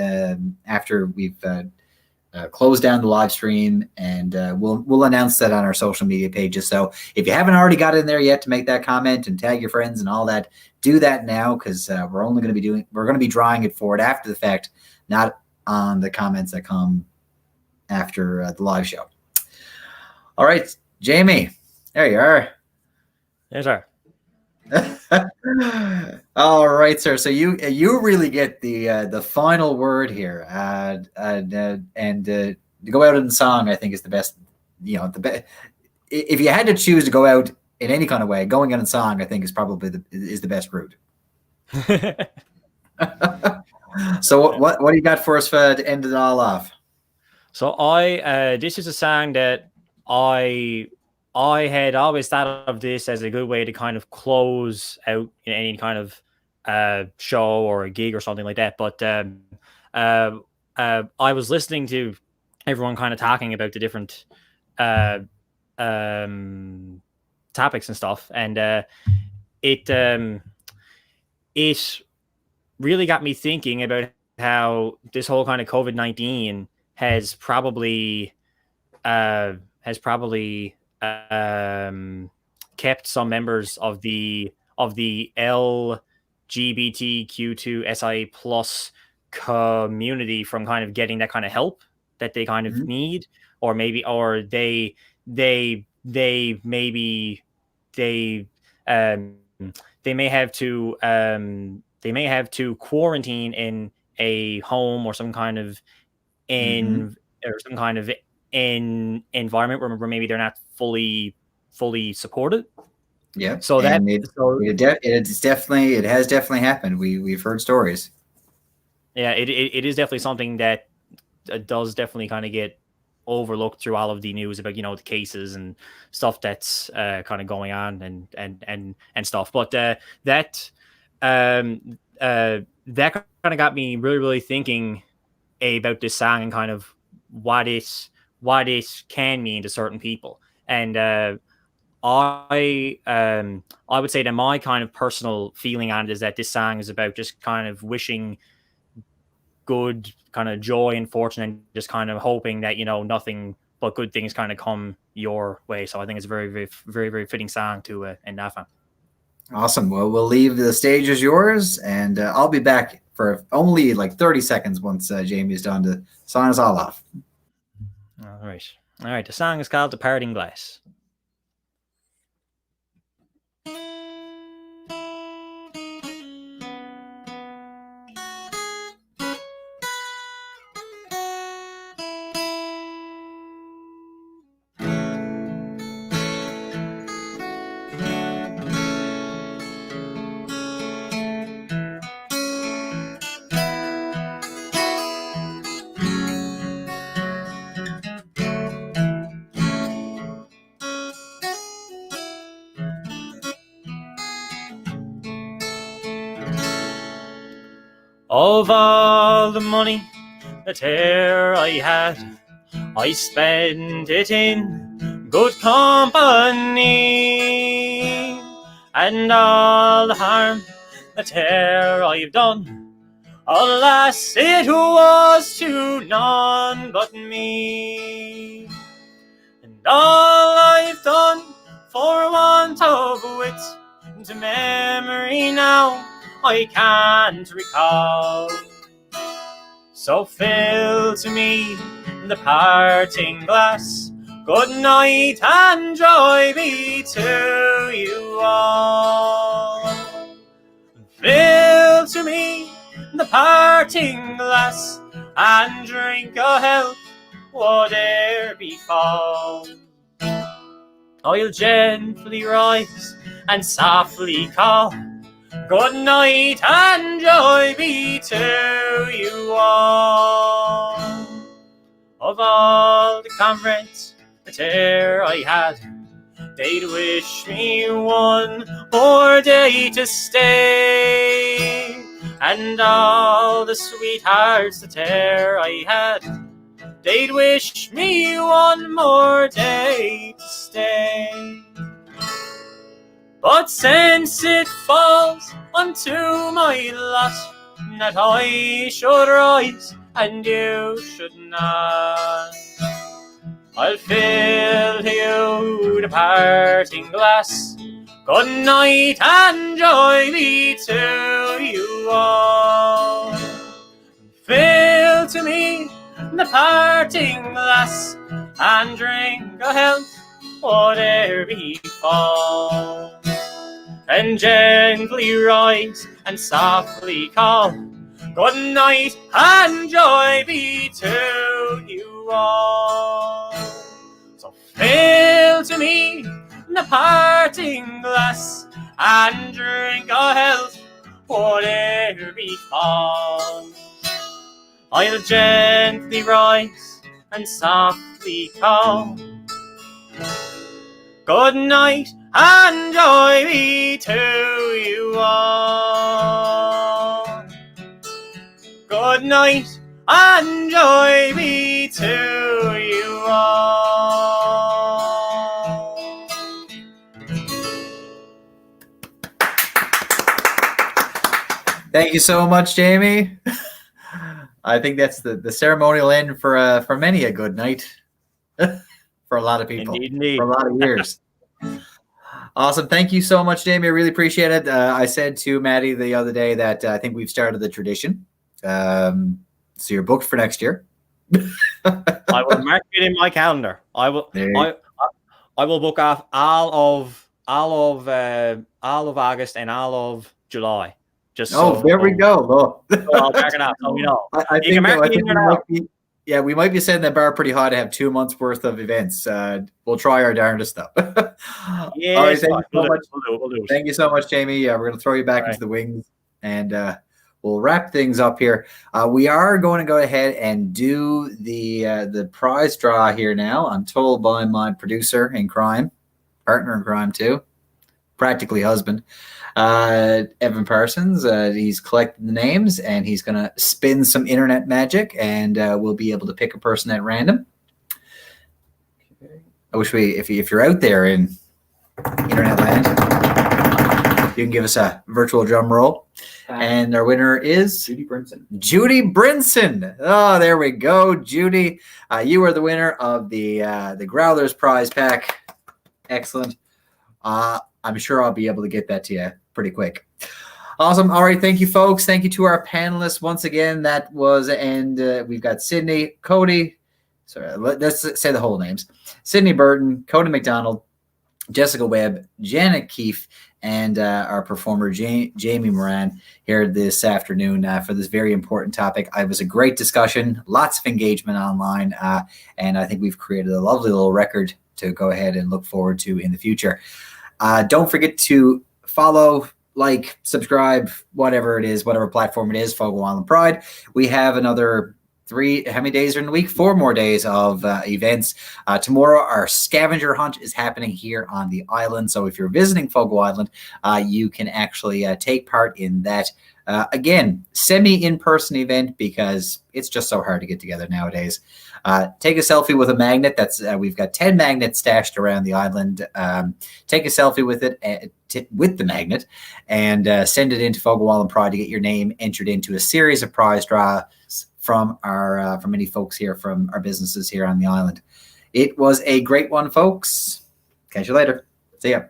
[SPEAKER 1] closed down the live stream, and we'll announce that on our social media pages. So if you haven't already got in there yet to make that comment and tag your friends and all that, do that now, because we're going to be drawing it forward after the fact, not on the comments that come after the live show. All right, Jamie, there you are.
[SPEAKER 2] Yes, sir.
[SPEAKER 1] All right, sir. So you really get the final word here, and to go out in song, I think, is the best. If you had to choose to go out in any kind of way, going out in song, I think, is probably the best route. So what do you got for us to end it all off?
[SPEAKER 2] So this is a song that I had always thought of this as a good way to kind of close out any kind of show or a gig or something like that. But I was listening to everyone kind of talking about the different topics and stuff, and it really got me thinking about how this whole kind of COVID-19 has probably kept some members of the LGBTQ2SI plus community from kind of getting that kind of help that they kind of need, or they maybe they may have to quarantine in a home or some kind of environment where maybe they're not fully supported.
[SPEAKER 1] Yeah.
[SPEAKER 2] So that
[SPEAKER 1] it has definitely happened. We've heard stories.
[SPEAKER 2] Yeah, it is definitely something that does definitely kind of get overlooked through all of the news about, the cases and stuff that's kind of going on and stuff. But that kind of got me really, really thinking about this song and kind of what it can mean to certain people. And I would say that my kind of personal feeling on it is that this song is about just kind of wishing good kind of joy and fortune and just kind of hoping that, nothing but good things kind of come your way. So I think it's a very, very, very, very fitting song to end off on.
[SPEAKER 1] Awesome. Well, we'll leave the stage as yours, and I'll be back for only like 30 seconds once Jamie's done to sign us all off.
[SPEAKER 2] All right. The song is called The Parting Glass. Of all the money that e'er I had, I spent it in good company, and all the harm that e'er I've done, alas, it was to none but me. And all I've done for want of wit to memory now I can't recall. So fill to me the parting glass. Good night and joy be to you all. Fill to me the parting glass and drink a health, whate'er befall. I'll gently rise and softly call. Good night and joy be to you all. Of all the comrades that e'er I had, they'd wish me one more day to stay. And all the sweethearts that e'er I had, they'd wish me one more day to stay. But since it falls unto my lot that I should rise and you should not, I'll fill to you the parting glass. Good night and joy be to you all. Fill to me the parting glass and drink a health, whate'er befall. And gently rise and softly call. Good night and joy be to you all. So fill to me the parting glass and drink a health, whatever befall. I'll gently rise and softly call. Good night and joy be to you all. Good night and joy be to you all.
[SPEAKER 1] Thank you so much, Jamie. I think that's the ceremonial end for many a good night for a lot of people.
[SPEAKER 2] Indeed.
[SPEAKER 1] For a lot of years. Awesome. Thank you so much, Jamie. I really appreciate it. I said to Maddie the other day that I think we've started the tradition. So you're booked for next year.
[SPEAKER 2] I will mark it in my calendar. I will book off all all of August and all of July. Just
[SPEAKER 1] there we go. Look.
[SPEAKER 2] So I'll mark it up so we know.
[SPEAKER 1] I think we might be setting the bar pretty high to have 2 months worth of events. We'll try our darndest though.
[SPEAKER 2] Yeah,
[SPEAKER 1] all right, thank you so much.
[SPEAKER 2] We'll do it.
[SPEAKER 1] Thank you so much, Jamie. We're going to throw you back into the wings, and we'll wrap things up here. We are going to go ahead and do the prize draw here now. I'm told by my producer in crime, partner in crime too, practically husband, Evan Parsons. He's collected the names, and he's going to spin some internet magic, and we'll be able to pick a person at random. I wish if you're out there in internet land, you can give us a virtual drum roll. And our winner is
[SPEAKER 7] Judy Brinson.
[SPEAKER 1] Judy Brinson. Oh, there we go, Judy. You are the winner of the Growlers prize pack. Excellent. I'm sure I'll be able to get that to you pretty quick. Awesome. All right. Thank you, folks. Thank you to our panelists once again. That was, and we've got Sydney, Cody. Sorry, let's say the whole names. Sydney Burton, Cody MacDonald, Jessica Webb, Janet Keefe, and our performer, Jamie Moran, here this afternoon for this very important topic. It was a great discussion, lots of engagement online, and I think we've created a lovely little record to go ahead and look forward to in the future. Don't forget to follow, like, subscribe, whatever it is, whatever platform it is, Fogo Island Pride. We have another how many days are in the week? 4 more days of events. Tomorrow, our scavenger hunt is happening here on the island. So if you're visiting Fogo Island, you can actually take part in that. Again, semi-in-person event because it's just so hard to get together nowadays. Take a selfie with a magnet. That's we've got 10 magnets stashed around the island. Take a selfie with it, with the magnet, and send it into Fogo Island Pride to get your name entered into a series of prize draws from from many folks here from our businesses here on the island. It was a great one, folks. Catch you later. See ya.